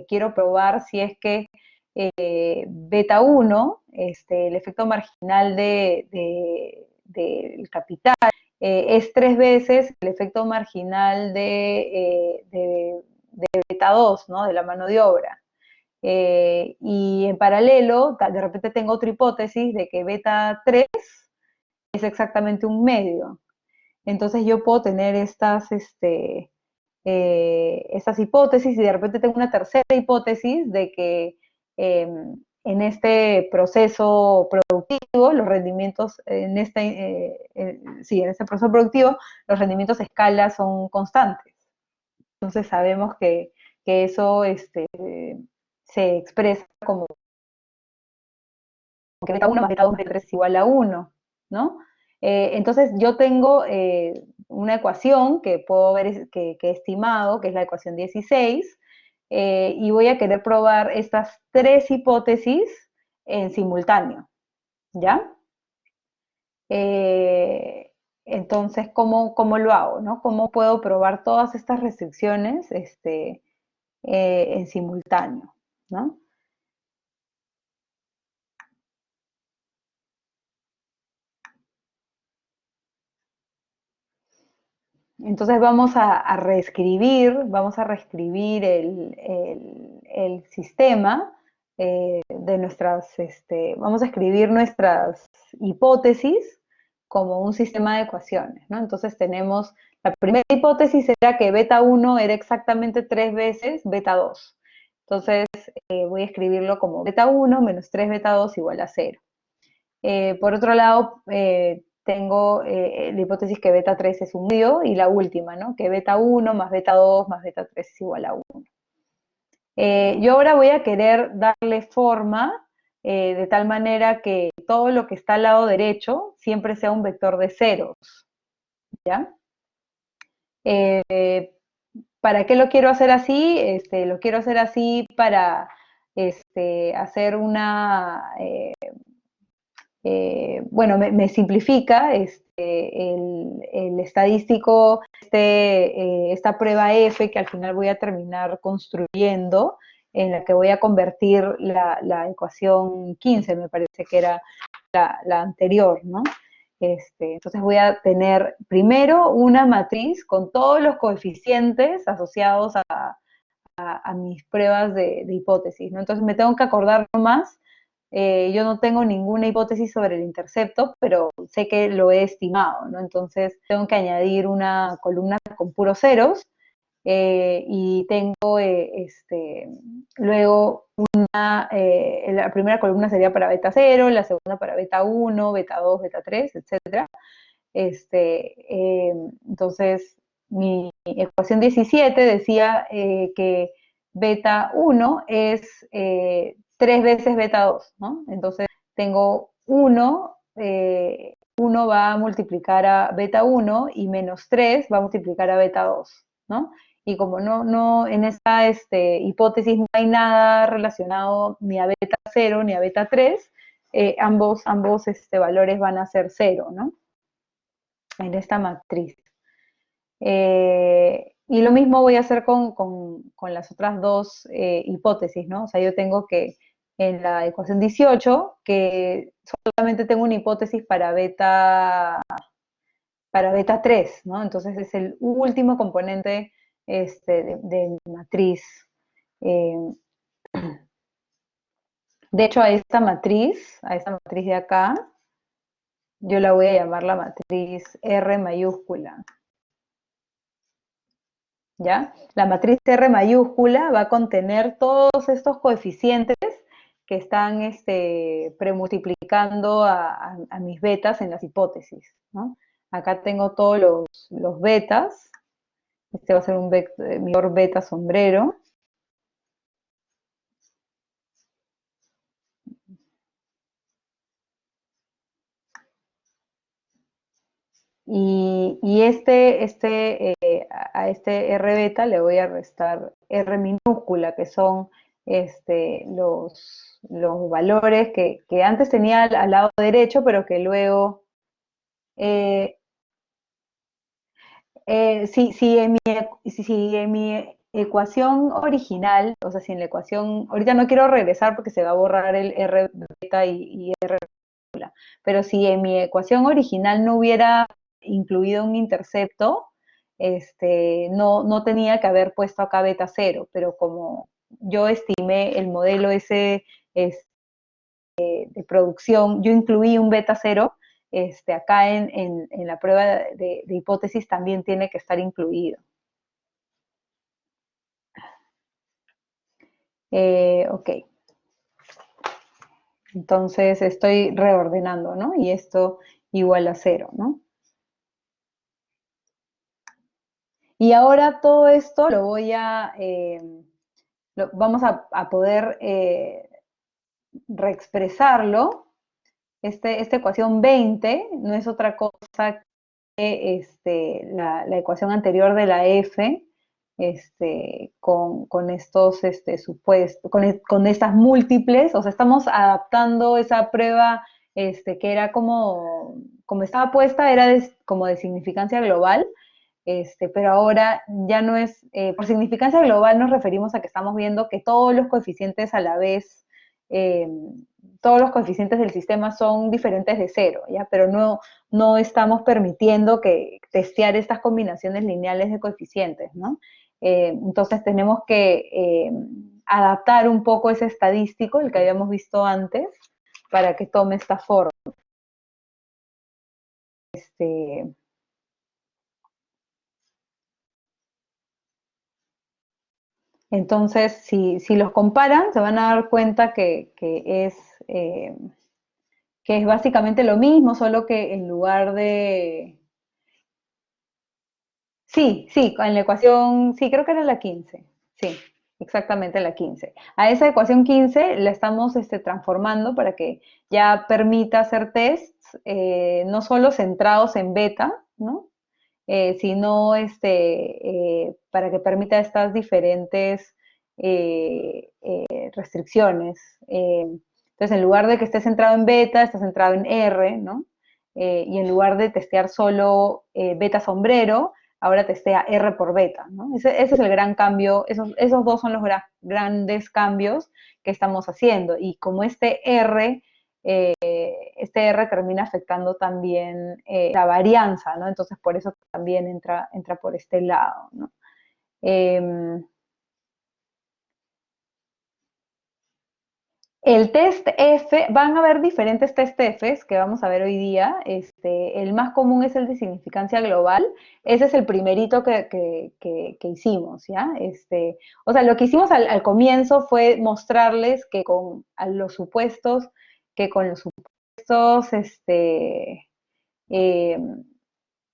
quiero probar si es que beta 1, el efecto marginal del capital, es 3 veces el efecto marginal de beta 2, ¿no? De la mano de obra. Y en paralelo, de repente tengo otra hipótesis de que beta 3 es exactamente un medio. Entonces yo puedo tener estas hipótesis y de repente tengo una tercera hipótesis de que en este proceso productivo, los rendimientos, en este proceso productivo, los rendimientos a escala son constantes. Entonces sabemos que eso se expresa como que beta 1 más beta 2 beta 3 es igual a 1, ¿no? Entonces yo tengo una ecuación que puedo ver que he estimado, que es la ecuación 16, y voy a querer probar estas 3 hipótesis en simultáneo, ¿ya? Eh, entonces, ¿cómo lo hago, no? ¿Cómo puedo probar todas estas restricciones en simultáneo, ¿no? Entonces vamos a reescribir el sistema de vamos a escribir nuestras hipótesis como un sistema de ecuaciones, ¿no? Entonces tenemos, la primera hipótesis era que beta 1 era exactamente 3 veces beta 2. Entonces voy a escribirlo como beta 1 menos 3 beta 2 igual a 0. Por otro lado, tengo la hipótesis que beta 3 es un medio y la última, ¿no? Que beta 1 más beta 2 más beta 3 es igual a 1. Yo ahora voy a querer darle forma de tal manera que todo lo que está al lado derecho siempre sea un vector de ceros, ¿ya? ¿Para qué lo quiero hacer así? Lo quiero hacer así para hacer bueno, me simplifica el estadístico, esta prueba F que al final voy a terminar construyendo, en la que voy a convertir la ecuación 15, me parece que era la anterior, ¿no? Entonces voy a tener primero una matriz con todos los coeficientes asociados a mis pruebas de hipótesis, ¿no? Entonces me tengo que acordar nomás, yo no tengo ninguna hipótesis sobre el intercepto, pero sé que lo he estimado, ¿no? Entonces tengo que añadir una columna con puros ceros y tengo luego la primera columna sería para beta 0, la segunda para beta 1, beta 2, beta 3, etcétera. Entonces, mi ecuación 17 decía que beta 1 es 3 veces beta 2, ¿no? Entonces, tengo 1 va a multiplicar a beta 1 y menos 3 va a multiplicar a beta 2, ¿no? Y como no en esta hipótesis no hay nada relacionado ni a beta 0 ni a beta 3, ambos valores van a ser 0, ¿no? En esta matriz. Y lo mismo voy a hacer con las otras dos hipótesis, ¿no? O sea, yo tengo que en la ecuación 18, que solamente tengo una hipótesis para beta para beta 3, ¿no? Entonces es el último componente de mi matriz. Eh, de hecho, a esta matriz de acá, yo la voy a llamar la matriz R mayúscula, ¿ya? La matriz R mayúscula va a contener todos estos coeficientes que están premultiplicando a mis betas en las hipótesis, ¿no? Acá tengo todos los betas. Este va a ser un vector beta sombrero. Y a este R beta le voy a restar R minúscula, que son los valores que antes tenía al lado derecho, pero que luego, eh, si en mi ecuación original, o sea, si en la ecuación, ahorita no quiero regresar porque se va a borrar el R beta y R, pero si en mi ecuación original no hubiera incluido un intercepto, no tenía que haber puesto acá beta cero, pero como yo estimé el modelo ese de producción, yo incluí un beta cero, acá en la prueba de hipótesis también tiene que estar incluido. Ok, entonces estoy reordenando, ¿no? Y esto igual a cero, ¿no? Y ahora todo esto lo voy vamos a poder reexpresarlo. Esta ecuación 20 no es otra cosa que la ecuación anterior de la F, con estos supuestos, con estas múltiples, o sea, estamos adaptando esa prueba que era como estaba puesta, era como de significancia global, pero ahora ya no es, por significancia global nos referimos a que estamos viendo que todos los coeficientes a la vez, todos los coeficientes del sistema son diferentes de cero, ¿ya? Pero no estamos permitiendo que testear estas combinaciones lineales de coeficientes, ¿no? Entonces tenemos que adaptar un poco ese estadístico, el que habíamos visto antes, para que tome esta forma. Entonces, si los comparan, se van a dar cuenta eh, que es básicamente lo mismo, solo que en lugar de... Sí, en la ecuación, sí, creo que era la 15. Sí, exactamente la 15. A esa ecuación 15 la estamos transformando para que ya permita hacer tests, no solo centrados en beta, ¿no? Sino para que permita estas diferentes restricciones. Entonces, en lugar de que esté centrado en beta, está centrado en R, ¿no? Y en lugar de testear solo beta sombrero, ahora testea R por beta, ¿no? Ese es el gran cambio, esos dos son los grandes cambios que estamos haciendo. Y como este R termina afectando también la varianza, ¿no? Entonces por eso también entra por este lado, ¿no? El test F, van a haber diferentes test Fs que vamos a ver hoy día. El más común es el de significancia global. Ese es el primerito que hicimos, ¿ya? O sea, lo que hicimos al comienzo fue mostrarles que que con los supuestos, eh,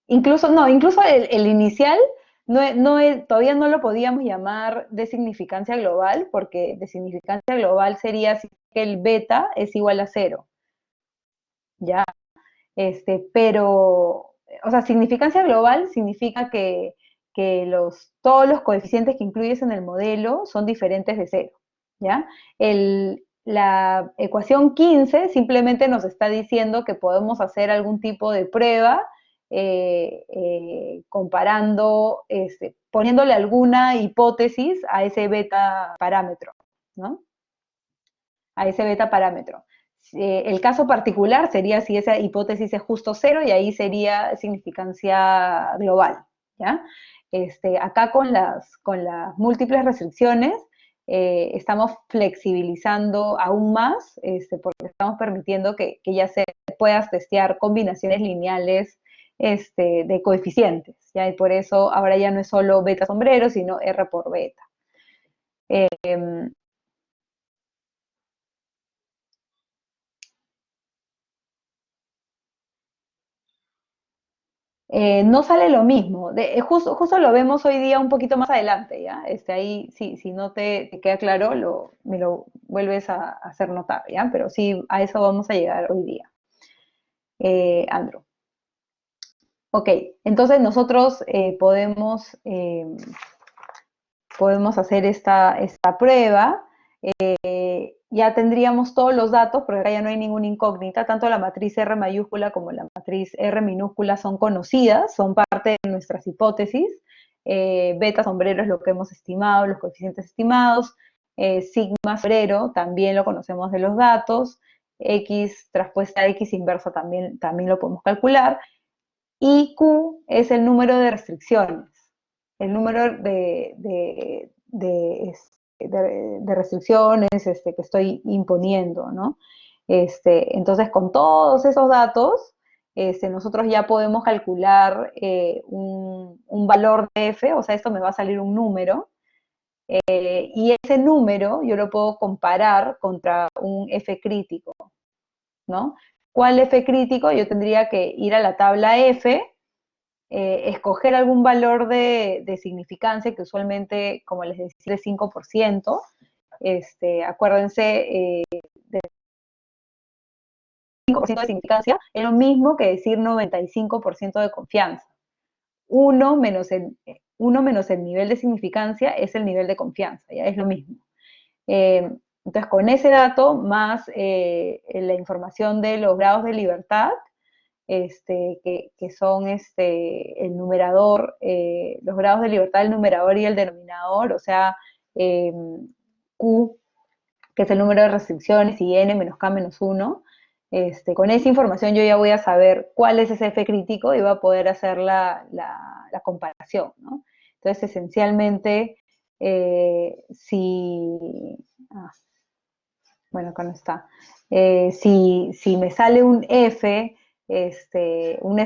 incluso el inicial todavía no lo podíamos llamar de significancia global, porque de significancia global sería si el beta es igual a cero, ¿ya? Pero, o sea, significancia global significa que todos los coeficientes que incluyes en el modelo son diferentes de cero, ¿ya? La ecuación 15 simplemente nos está diciendo que podemos hacer algún tipo de prueba comparando, poniéndole alguna hipótesis a ese beta parámetro, ¿no? A ese beta parámetro. El caso particular sería si esa hipótesis es justo cero y ahí sería significancia global, ¿ya? Acá con las múltiples restricciones estamos flexibilizando aún más, porque estamos permitiendo que ya se puedas testear combinaciones lineales de coeficientes, ¿ya? Y por eso ahora ya no es solo beta sombrero, sino R por beta. No sale lo mismo. Justo lo vemos hoy día un poquito más adelante, ¿ya? Ahí, si no te queda claro, me lo vuelves a hacer notar, ¿ya? Pero sí, a eso vamos a llegar hoy día, Andrew. Ok, entonces nosotros podemos hacer esta prueba. Ya tendríamos todos los datos, porque acá ya no hay ninguna incógnita, tanto la matriz R mayúscula como la matriz R minúscula son conocidas, son parte de nuestras hipótesis. Beta sombrero es lo que hemos estimado, los coeficientes estimados. Sigma sombrero también lo conocemos de los datos. X traspuesta a X inversa también lo podemos calcular. Y Q es el número de restricciones, el número de restricciones que estoy imponiendo, ¿no? Entonces, con todos esos datos, nosotros ya podemos calcular un valor de f, o sea, esto me va a salir un número, y ese número yo lo puedo comparar contra un f crítico, ¿no? ¿Cuál f crítico? Yo tendría que ir a la tabla f, escoger algún valor de significancia, que usualmente, como les decía, es 5%. Acuérdense, del 5% de significancia es lo mismo que decir 95% de confianza. 1 menos el nivel de significancia es el nivel de confianza, ya es lo mismo. Entonces, con ese dato, más la información de los grados de libertad, que son el numerador, los grados de libertad del numerador y el denominador, o sea, Q, que es el número de restricciones, y N menos K menos 1. Con esa información yo ya voy a saber cuál es ese F crítico y voy a poder hacer la comparación, ¿no? Entonces, esencialmente, bueno, acá no está. Si me sale un F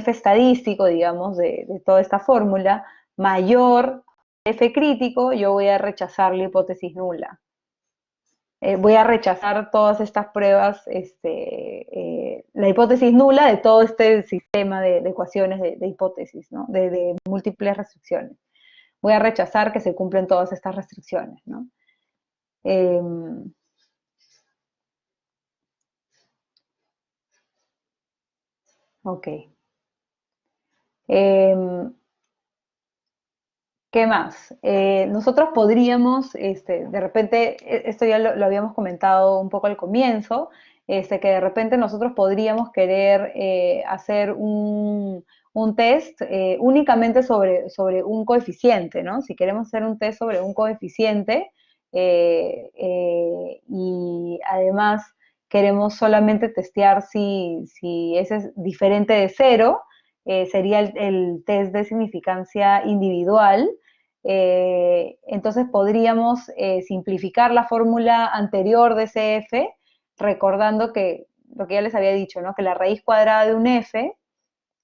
estadístico, digamos, de toda esta fórmula, mayor F crítico, yo voy a rechazar la hipótesis nula. Voy a rechazar todas estas pruebas, la hipótesis nula de todo este sistema de ecuaciones de hipótesis, ¿no? De múltiples restricciones. Voy a rechazar que se cumplen todas estas restricciones, ¿no? Ok. ¿Qué más? Nosotros podríamos, de repente, esto ya lo habíamos comentado un poco al comienzo, que de repente nosotros podríamos querer hacer un test únicamente sobre un coeficiente, ¿no? Si queremos hacer un test sobre un coeficiente y además queremos solamente testear si ese es diferente de cero, sería el test de significancia individual. Entonces podríamos simplificar la fórmula anterior de ese f, recordando que lo que ya les había dicho, ¿no? Que la raíz cuadrada de un f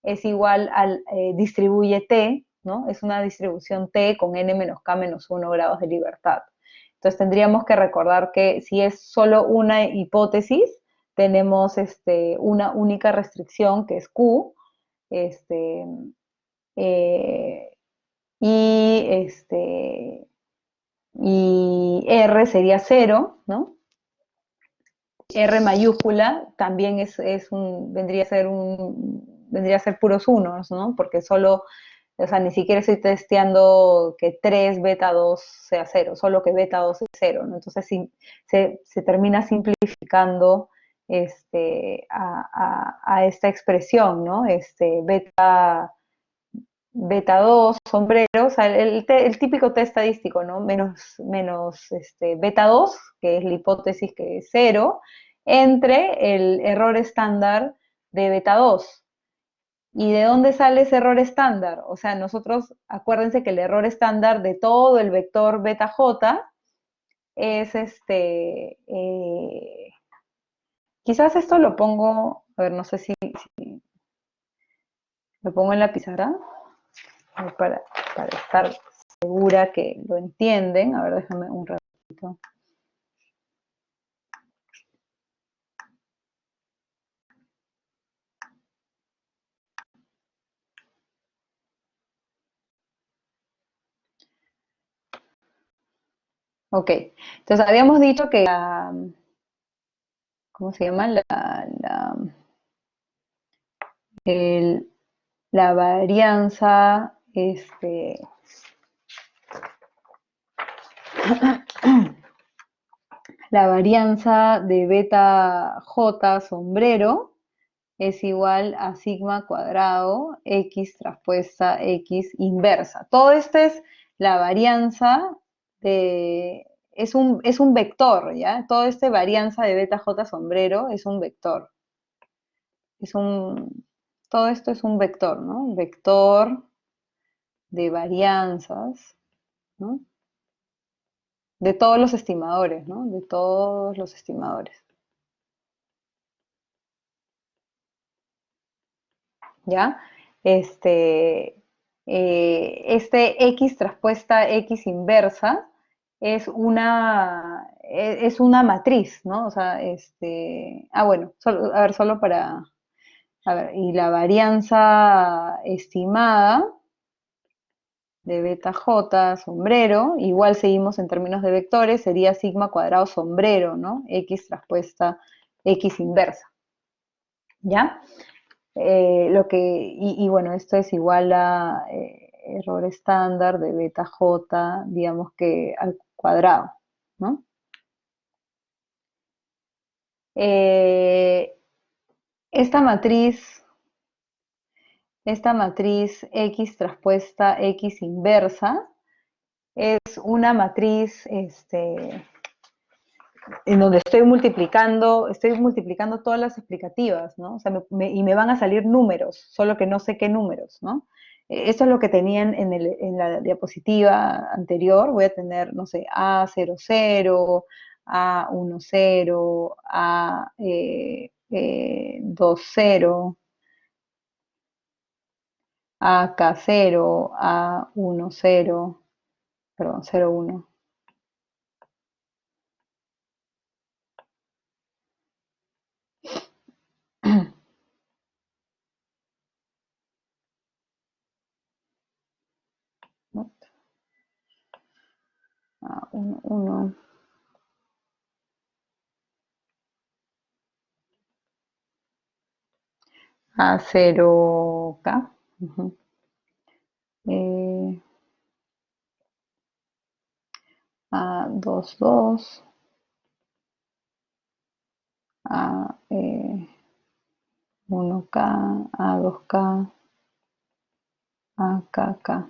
es igual al distribuye t, ¿no? Es una distribución t con n menos k menos 1 grados de libertad. Entonces tendríamos que recordar que si es solo una hipótesis, tenemos una única restricción que es q, este, eh, y, y R sería 0, ¿no? R mayúscula también vendría a ser puros unos, ¿no? Porque solo, o sea, ni siquiera estoy testeando que 3 beta 2 sea 0, solo que beta 2 es 0, ¿no? Entonces se termina simplificando a esta expresión, ¿no? Beta 2 sombrero, o sea, el típico test estadístico, ¿no? Menos beta 2, que es la hipótesis que es 0, entre el error estándar de beta 2. ¿Y de dónde sale ese error estándar? O sea, nosotros, acuérdense que el error estándar de todo el vector beta j es quizás esto lo pongo, a ver, no sé si lo pongo en la pizarra, para, para estar segura que lo entienden. A ver, déjame un ratito. Ok, entonces habíamos dicho que la, ¿cómo se llama? El- la varianza, la varianza de beta j sombrero es igual a sigma cuadrado x traspuesta x inversa. Todo esto es la varianza de, es un vector, ¿ya? Todo este varianza de beta j sombrero es un vector. Es un, todo esto es un vector, ¿no? Un vector de varianzas, ¿no? De todos los estimadores, ¿no? De todos los estimadores, ¿ya? Este, este x traspuesta x inversa es una matriz, ¿no? O sea, bueno, a ver, solo para, a ver, y la varianza estimada de beta j sombrero, igual seguimos en términos de vectores, sería sigma cuadrado sombrero, ¿no? X traspuesta X inversa, ¿ya? Bueno, esto es igual a error estándar de beta j, digamos que al cuadrado, ¿no? Eh, esta matriz, esta matriz X traspuesta X inversa es una matriz, en donde estoy multiplicando todas las explicativas, ¿no? O sea, y me van a salir números, solo que no sé qué números, ¿no? Esto es lo que tenían en la diapositiva anterior. Voy a tener, no sé, A00, A10, A20, AK0, A10, perdón, 01. ¿No? A11, A0K. Uh-huh. eh, A22, A1K, A2K, AKK,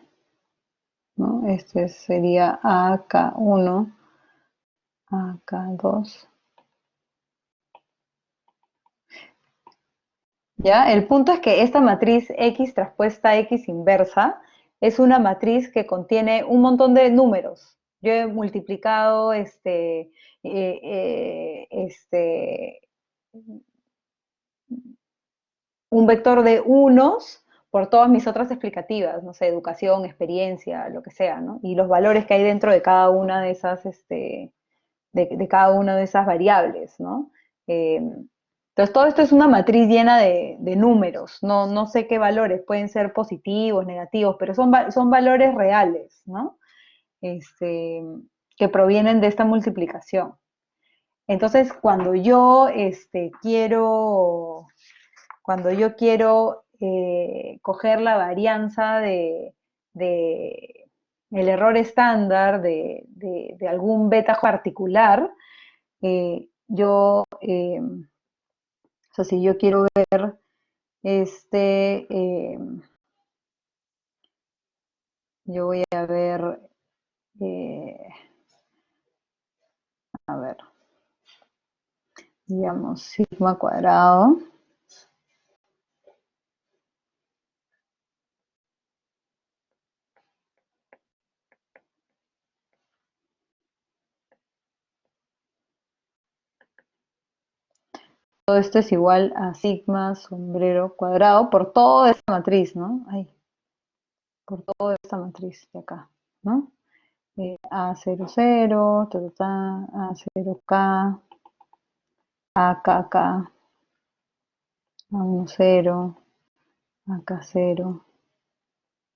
¿no? Este sería AK1, AK2. ¿Ya? El punto es que esta matriz X traspuesta X inversa es una matriz que contiene un montón de números. Yo he multiplicado un vector de unos por todas mis otras explicativas, no sé, educación, experiencia, lo que sea, ¿no? Y los valores que hay dentro de cada una de esas, de cada una de esas variables, ¿no? Entonces, todo esto es una matriz llena de números. No sé qué valores, pueden ser positivos, negativos, pero son valores reales, ¿no? Este, que provienen de esta multiplicación. Entonces, cuando yo quiero coger la varianza de el error estándar de algún beta particular, o sea, si yo quiero ver este, yo voy a ver, eh, a ver, digamos, sigma cuadrado. Todo esto es igual a sigma sombrero cuadrado por toda esta matriz, ¿no? Ay, por toda esta matriz de acá, ¿no? A00, ta, ta, ta, A0K, AKK, A10, AK0,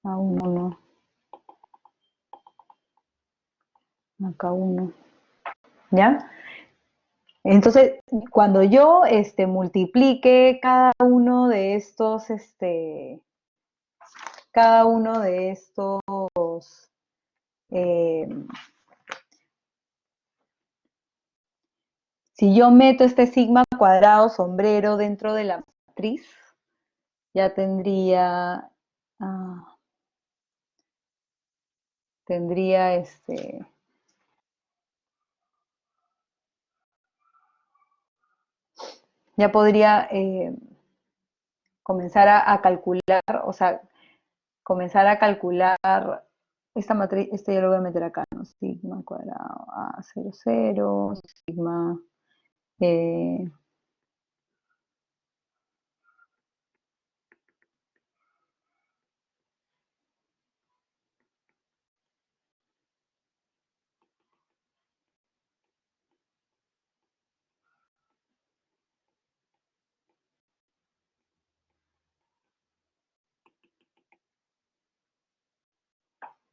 A11, AK1, ¿ya? Entonces, cuando yo multiplique cada uno de estos, eh, si yo meto este sigma cuadrado sombrero dentro de la matriz, ya ah, tendría ya podría comenzar a calcular, o sea, comenzar a calcular esta matriz, esto yo lo voy a meter acá, ¿no? Sigma cuadrado A00, sigma, eh,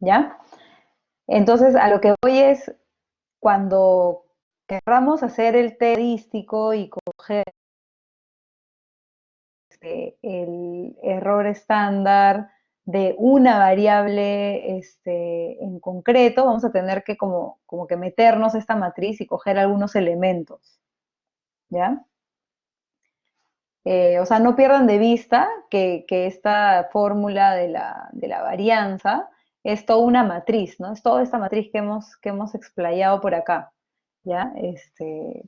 ¿ya? Entonces, a lo que voy es, cuando querramos hacer el estadístico y coger el error estándar de una variable en concreto, vamos a tener que como que meternos a esta matriz y coger algunos elementos, ¿ya? O sea, no pierdan de vista que esta fórmula de la varianza es toda una matriz, ¿no? Es toda esta matriz que hemos explayado por acá, ¿ya?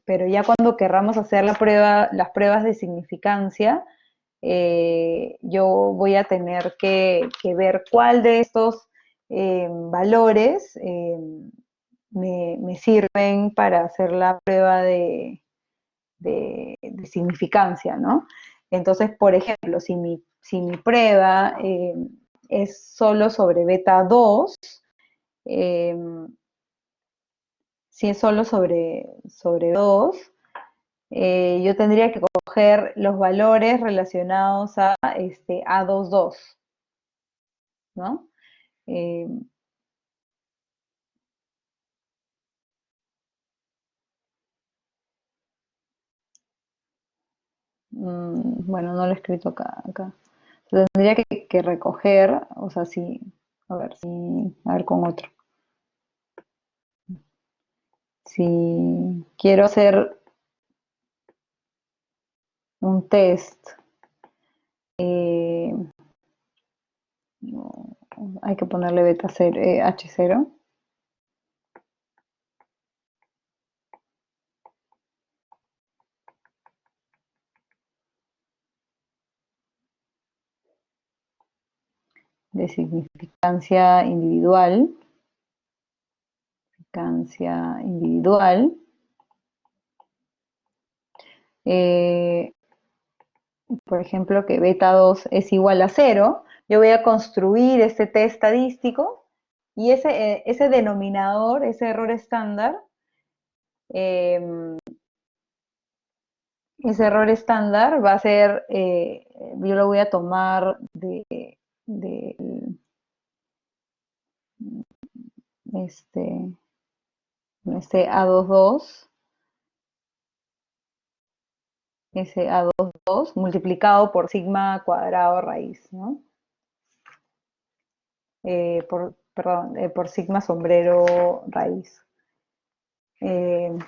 Pero ya cuando querramos hacer las pruebas de significancia, yo voy a tener que ver cuál de estos valores me sirven para hacer la prueba de significancia, ¿no? Entonces, por ejemplo, si mi prueba es solo sobre beta 2, eh, si es solo sobre 2, yo tendría que coger los valores relacionados a A22, ¿no? Eh, bueno, no lo he escrito acá. Tendría que recoger, o sea, si, a ver con otro. Si quiero hacer un test, eh, no, hay que ponerle beta 0, H0. De significancia individual. Significancia individual. Eh, por ejemplo, que beta 2 es igual a 0, yo voy a construir este test estadístico y ese denominador, ese error estándar, eh, ese error estándar va a ser, yo lo voy a tomar de este, este A22, ese A22 multiplicado por sigma cuadrado raíz, ¿no? Perdón, por sigma sombrero raíz. Eh,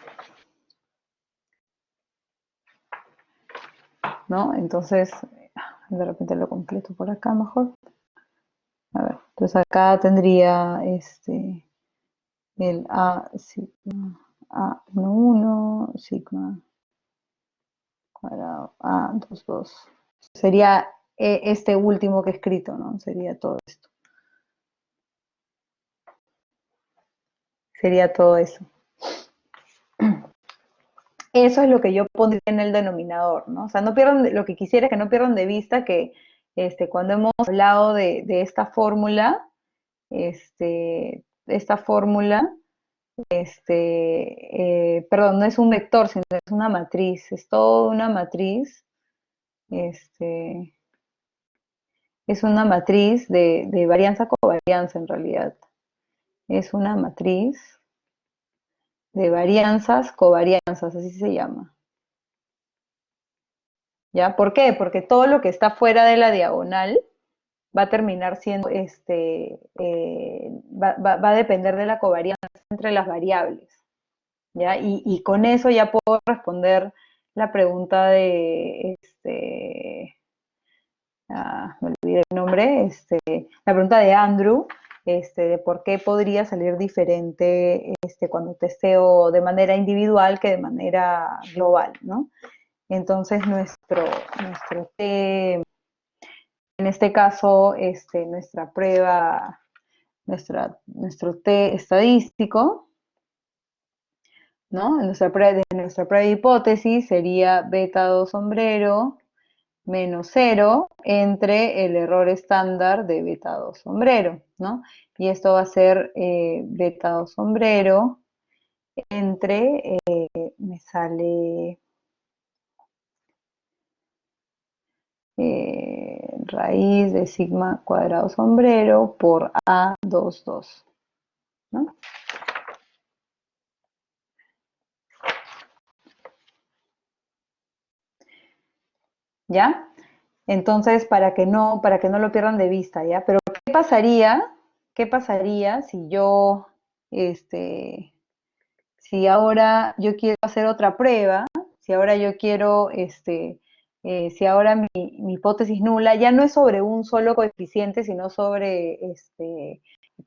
¿No? Entonces, de repente lo completo por acá mejor. A ver, entonces acá tendría el A sigma A11, sigma 2, 2. Sería este último que he escrito, ¿no? Sería todo esto. Sería todo eso. Eso es lo que yo pondría en el denominador, ¿no? O sea, no pierdan, lo que quisiera es que no pierdan de vista que cuando hemos hablado de esta fórmula, esta fórmula, perdón, no es un vector, sino es una matriz, es toda una matriz, este, es una matriz de varianza-covarianza en realidad. Es una matriz de varianzas, covarianzas, así se llama. ¿Ya? ¿Por qué? Porque todo lo que está fuera de la diagonal va a terminar siendo, va a depender de la covarianza entre las variables. ¿Ya? Y con eso ya puedo responder la pregunta de, me olvidé el nombre, la pregunta de Andrew, de por qué podría salir diferente cuando testeo de manera individual que de manera global, ¿no? Entonces nuestro T, en este caso, nuestra prueba, nuestro T estadístico, ¿no? Nuestra prueba de hipótesis sería beta 2 sombrero menos 0 entre el error estándar de beta 2 sombrero, ¿no? Y esto va a ser beta 2 sombrero entre, me sale raíz de sigma cuadrado sombrero por A22, ¿no? ¿Ya? Entonces, para que no lo pierdan de vista, ¿ya? Pero, qué pasaría si yo, si ahora yo quiero hacer otra prueba, si ahora yo quiero, si ahora mi hipótesis nula ya no es sobre un solo coeficiente, sino sobre,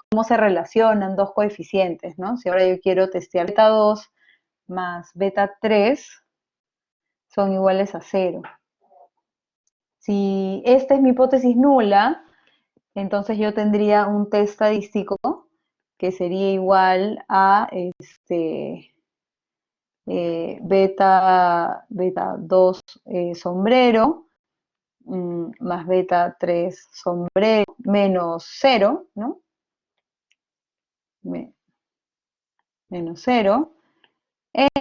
cómo se relacionan dos coeficientes, ¿no? Si ahora yo quiero testear beta 2 más beta 3 son iguales a 0. Si esta es mi hipótesis nula, entonces yo tendría un test estadístico que sería igual a beta 2 sombrero más beta 3 sombrero menos 0, ¿no? Menos 0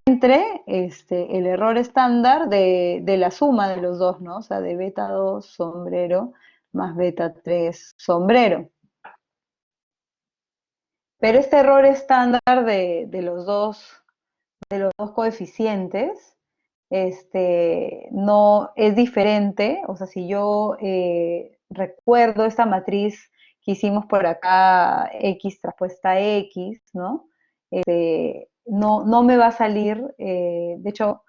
entre el error estándar de la suma de los dos, ¿no? O sea, de beta 2 sombrero más beta 3 sombrero. Pero este error estándar de los dos coeficientes, no es diferente, o sea, si yo recuerdo esta matriz que hicimos por acá, X traspuesta X, ¿no? No me va a salir, de hecho,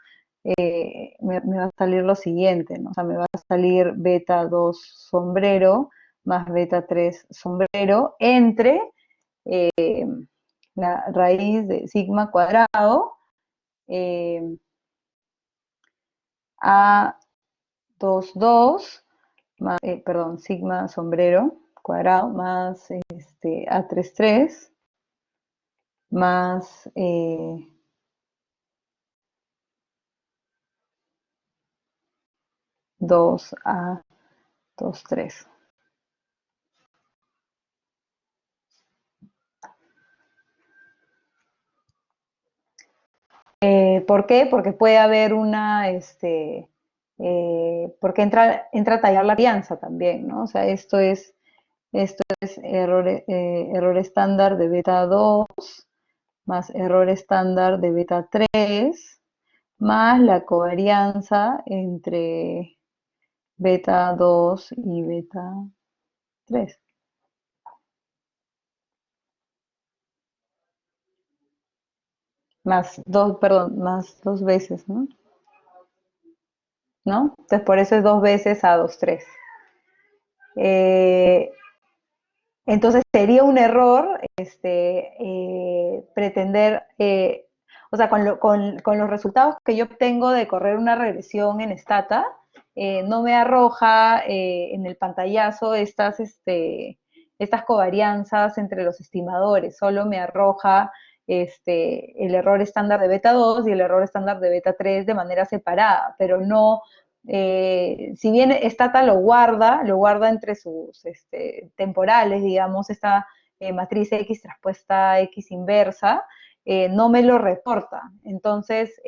me va a salir lo siguiente, ¿no? O sea, me va a salir beta 2 sombrero más beta 3 sombrero entre la raíz de sigma cuadrado A22, más, perdón, sigma sombrero cuadrado más A33 más 2A23. ¿Por qué? Porque puede haber una, porque entra a tallar la alianza también, ¿no? O sea, esto es error estándar de beta 2 más error estándar de beta 3 más la covarianza entre beta 2 y beta 3. Más dos, perdón, más dos veces, ¿no? ¿No? Entonces por eso es dos veces A23. Entonces sería un error pretender, o sea, con los resultados que yo obtengo de correr una regresión en Stata, no me arroja en el pantallazo estas covarianzas entre los estimadores, solo me arroja el error estándar de beta 2 y el error estándar de beta 3 de manera separada, pero no, si bien Stata lo guarda entre sus temporales, digamos, esta matriz X traspuesta X inversa, no me lo reporta. Entonces,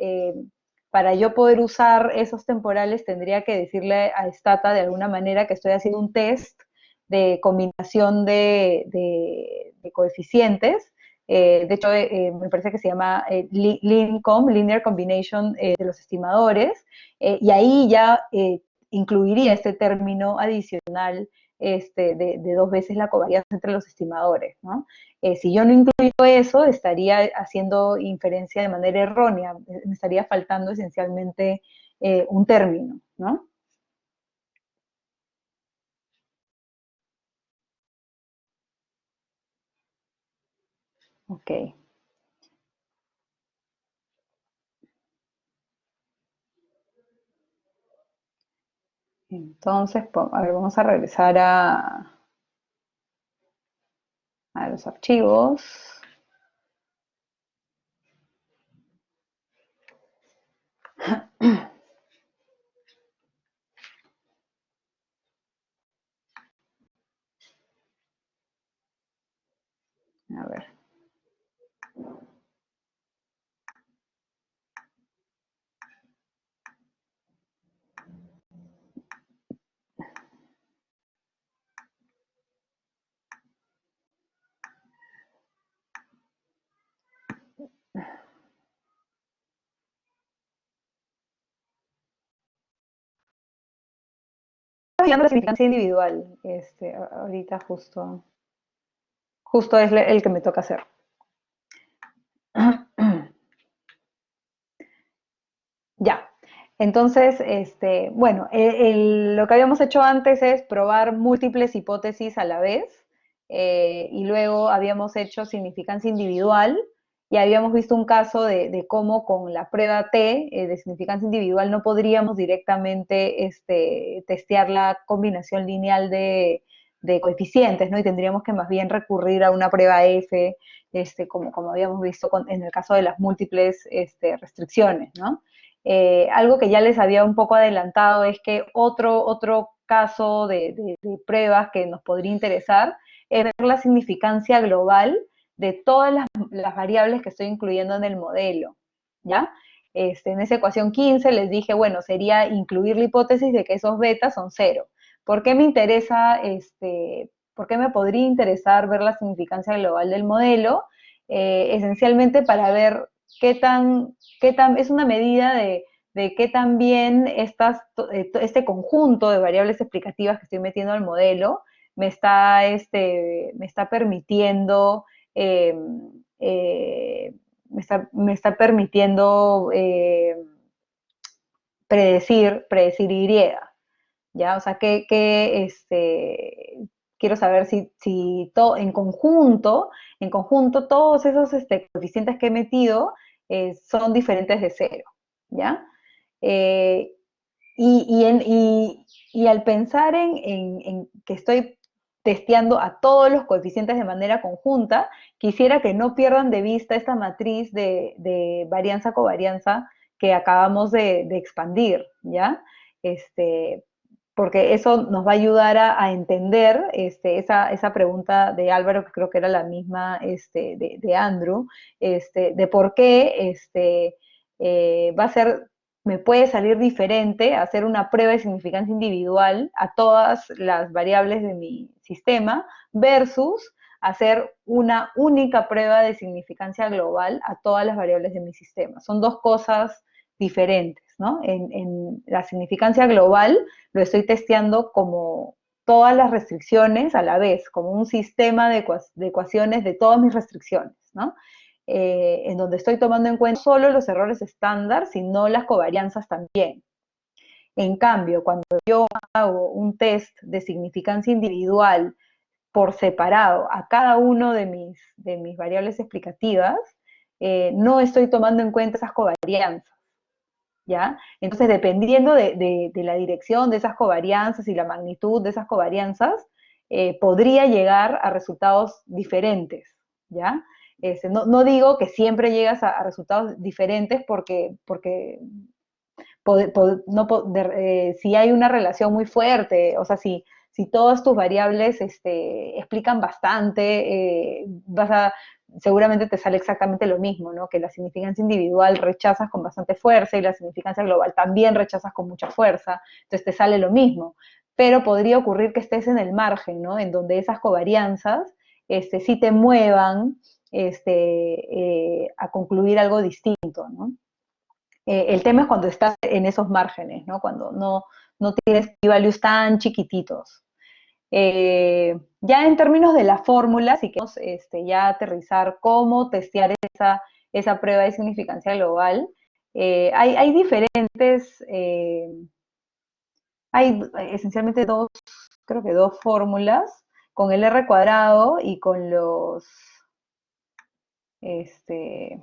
para yo poder usar esos temporales tendría que decirle a Stata de alguna manera que estoy haciendo un test de combinación de coeficientes. De hecho, me parece que se llama LINCOM, Linear Combination de los estimadores, y ahí ya incluiría este término adicional de dos veces la covarianza entre los estimadores, ¿no? Si yo no incluyo eso, estaría haciendo inferencia de manera errónea, me estaría faltando esencialmente un término, ¿no? Ok, entonces, a ver, vamos a regresar a los archivos. A ver. Estoy la significancia individual. Ahorita justo es el que me toca hacer. Ya. Entonces, bueno, lo que habíamos hecho antes es probar múltiples hipótesis a la vez, y luego habíamos hecho significancia individual y habíamos visto un caso de cómo con la prueba T de significancia individual no podríamos directamente testear la combinación lineal de coeficientes, ¿no? Y tendríamos que más bien recurrir a una prueba F, como habíamos visto en el caso de las múltiples restricciones, ¿no? Algo que ya les había un poco adelantado es que otro caso de pruebas que nos podría interesar es ver la significancia global de todas las variables que estoy incluyendo en el modelo, ¿ya? En esa ecuación 15 les dije, bueno, sería incluir la hipótesis de que esos betas son cero. ¿Por qué me interesa, por qué me podría interesar ver la significancia global del modelo? Esencialmente para ver es una medida de qué tan bien este conjunto de variables explicativas que estoy metiendo al modelo me está permitiendo, eh, eh, me está permitiendo predecir Y, ¿ya? O sea, quiero saber si todo en conjunto todos esos coeficientes que he metido son diferentes de cero, ¿ya? Eh, y al pensar en que estoy testeando a todos los coeficientes de manera conjunta, quisiera que no pierdan de vista esta matriz de varianza-covarianza que acabamos de expandir, ¿ya? Este, porque eso nos va a ayudar a entender esa pregunta de Álvaro, que creo que era la misma de Andrew, de por qué va a ser, me puede salir diferente hacer una prueba de significancia individual a todas las variables de mi sistema versus hacer una única prueba de significancia global a todas las variables de mi sistema. Son dos cosas diferentes, ¿no? En la significancia global lo estoy testeando como todas las restricciones a la vez, como un sistema de ecuaciones de todas mis restricciones, ¿no? En donde estoy tomando en cuenta no solo los errores estándar, sino las covarianzas también. En cambio, cuando yo hago un test de significancia individual por separado a cada uno de mis variables explicativas, no estoy tomando en cuenta esas covarianzas. ¿ya? Entonces, dependiendo de la dirección de esas covarianzas y la magnitud de esas covarianzas, podría llegar a resultados diferentes, ¿ya? No digo que siempre llegas a resultados diferentes porque no, si hay una relación muy fuerte, o sea, si todas tus variables explican bastante, seguramente te sale exactamente lo mismo, ¿no? Que la significancia individual rechazas con bastante fuerza y la significancia global también rechazas con mucha fuerza, entonces te sale lo mismo. Pero podría ocurrir que estés en el margen, ¿no? En donde esas covarianzas sí te muevan a concluir algo distinto, ¿no? El tema es cuando estás en esos márgenes, ¿no? Cuando no tienes p-values tan chiquititos. Ya en términos de la fórmula, si queremos ya aterrizar cómo testear esa prueba de significancia global, hay diferentes, hay esencialmente creo que dos fórmulas, con el R cuadrado y con este,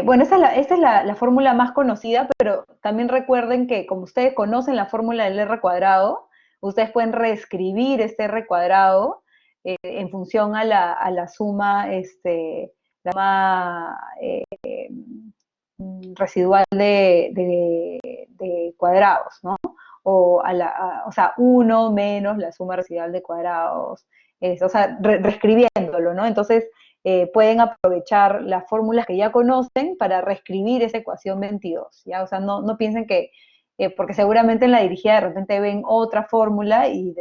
bueno, esta es la fórmula más conocida, pero también recuerden que como ustedes conocen la fórmula del R cuadrado, ustedes pueden reescribir este R cuadrado en función a la suma, residual de cuadrados, ¿no? O sea, uno menos la suma residual de cuadrados, o sea, reescribiéndolo, ¿no? Entonces, pueden aprovechar las fórmulas que ya conocen para reescribir esa ecuación 22, ¿ya? O sea, no piensen que, porque seguramente en la dirigida de repente ven otra fórmula y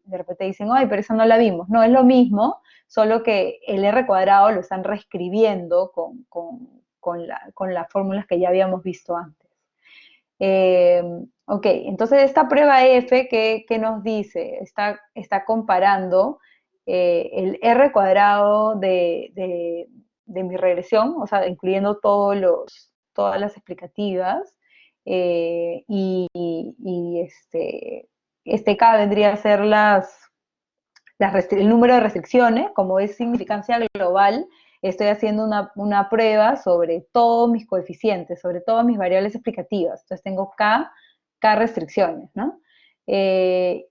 de repente dicen, ay, pero esa no la vimos. No, es lo mismo, solo que el R cuadrado lo están reescribiendo con las fórmulas que ya habíamos visto antes. Eh, ok, entonces esta prueba F, ¿qué nos dice? Está comparando el R cuadrado de mi regresión, o sea, incluyendo todas las explicativas, y K vendría a ser el número de restricciones, como es significancia global, estoy haciendo una prueba sobre todos mis coeficientes, sobre todas mis variables explicativas. Entonces tengo K restricciones, ¿no? Y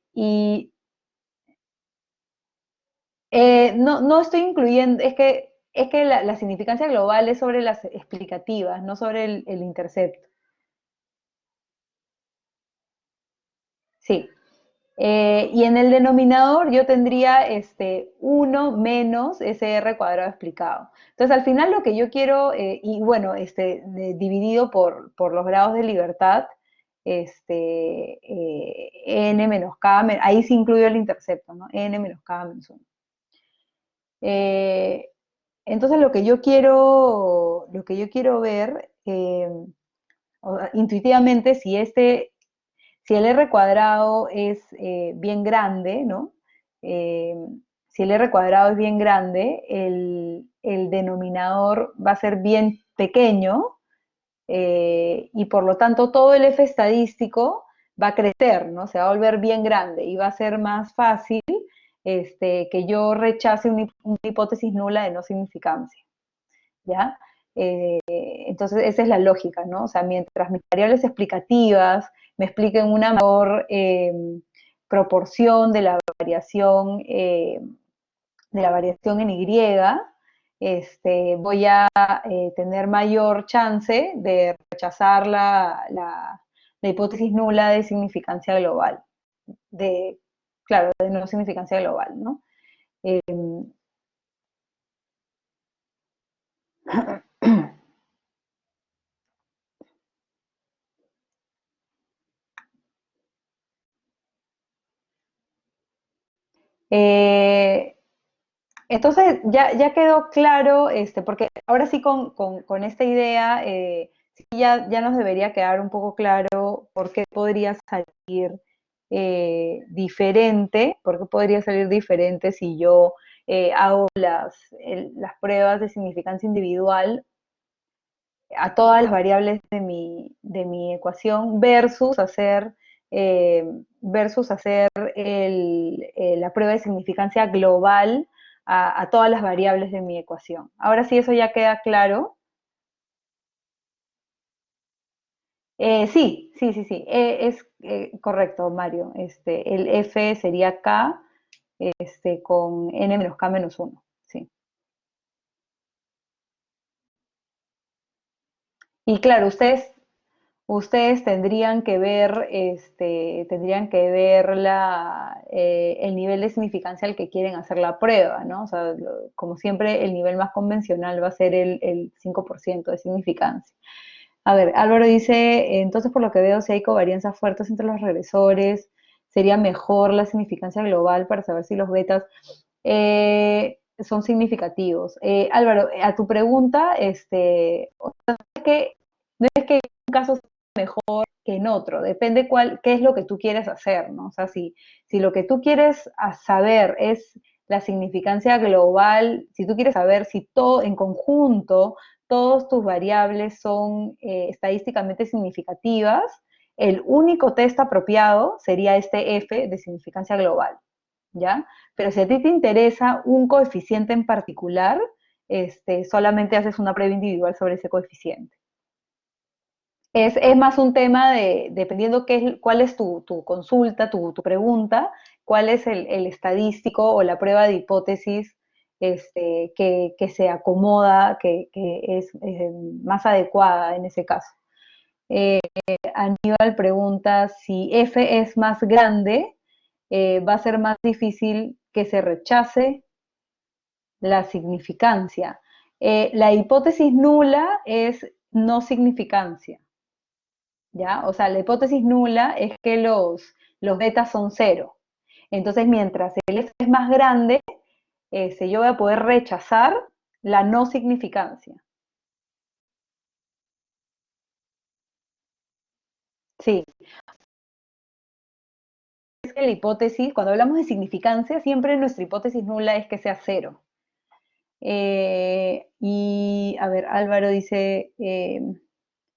no estoy incluyendo, es que la significancia global es sobre las explicativas, no sobre el intercepto. Sí. Y en el denominador yo tendría 1 menos ese r cuadrado explicado. Entonces, al final lo que yo quiero, y bueno, dividido por los grados de libertad, n menos k, ahí sí incluyo el intercepto, ¿no? N menos k menos 1. Eh, entonces, lo que yo quiero ver, intuitivamente, si el R cuadrado es bien grande, ¿no? Eh, si el R cuadrado es bien grande, el denominador va a ser bien pequeño, y por lo tanto todo el F estadístico va a crecer, ¿no? Se va a volver bien grande y va a ser más fácil que yo rechace una hipótesis nula de no significancia, ¿ya? Entonces, esa es la lógica, ¿no? O sea, mientras mis variables explicativas me expliquen una mayor proporción de la variación en Y, voy a tener mayor chance de rechazar la hipótesis nula de significancia global, claro, de no significancia global, ¿no? Eh, eh, Entonces, ya quedó claro, porque ahora sí con esta idea, sí ya nos debería quedar un poco claro por qué podría salir diferente, por qué podría salir diferente si yo hago las pruebas de significancia individual a todas las variables de mi ecuación versus hacer la prueba de significancia global a todas las variables de mi ecuación. Ahora sí, eso ya queda claro. Sí. Es correcto, Mario. El F sería K, con N menos K menos uno. Sí. Y claro, ustedes tendrían que ver el nivel de significancia al que quieren hacer la prueba, ¿no? O sea, como siempre, el nivel más convencional va a ser el 5% de significancia. A ver, Álvaro dice, entonces por lo que veo, si hay covarianzas fuertes entre los regresores, sería mejor la significancia global para saber si los betas son significativos. Álvaro, a tu pregunta, es que no es que en un caso sea mejor que en otro, depende qué es lo que tú quieres hacer, ¿no? O sea, si lo que tú quieres saber es la significancia global, si tú quieres saber si todo en conjunto, todas tus variables son estadísticamente significativas, el único test apropiado sería este F de significancia global, ¿ya? Pero si a ti te interesa un coeficiente en particular, solamente haces una prueba individual sobre ese coeficiente. Es más un tema dependiendo cuál es tu consulta, tu pregunta, cuál es el estadístico o la prueba de hipótesis que se acomoda, que es más adecuada en ese caso. Aníbal pregunta si F es más grande, va a ser más difícil que se rechace la significancia. La hipótesis nula es no significancia. ¿Ya? O sea, la hipótesis nula es que los betas son cero. Entonces, mientras el F es más grande, yo voy a poder rechazar la no significancia. Sí, es que la hipótesis, cuando hablamos de significancia, siempre nuestra hipótesis nula es que sea cero. Y, a ver, Álvaro dice,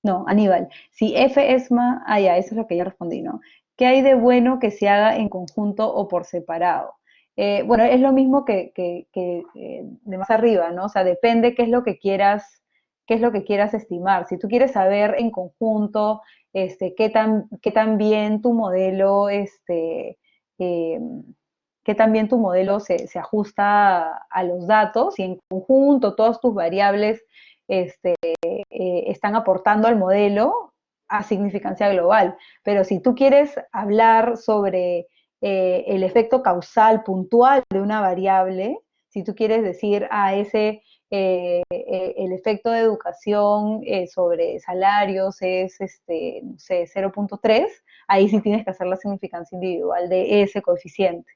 no, Aníbal, si F es más, ya, eso es lo que ya respondí, ¿no? ¿Qué hay de bueno que se haga en conjunto o por separado? Bueno, es lo mismo que de más arriba, ¿no? O sea, depende qué es lo que quieras estimar. Si tú quieres saber en conjunto, qué tan bien tu modelo, eh, qué tan bien tu modelo se ajusta a los datos y en conjunto todas tus variables, están aportando al modelo a significancia global. Pero si tú quieres hablar sobre el efecto causal puntual de una variable, si tú quieres decir el efecto de educación sobre salarios es no sé, 0.3, ahí sí tienes que hacer la significancia individual de ese coeficiente.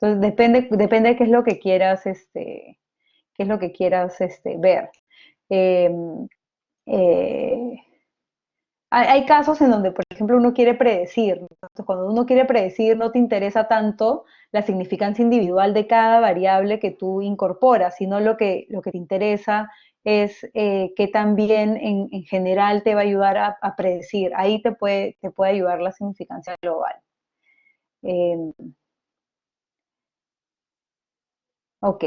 Entonces depende de qué es lo que quieras, qué es lo que quieras ver. Eh, eh, hay casos en donde, por ejemplo, uno quiere predecir. Entonces, cuando uno quiere predecir, no te interesa tanto la significancia individual de cada variable que tú incorporas, sino lo que te interesa es qué también en general te va a ayudar a predecir. Ahí te puede ayudar la significancia global. Eh, ok.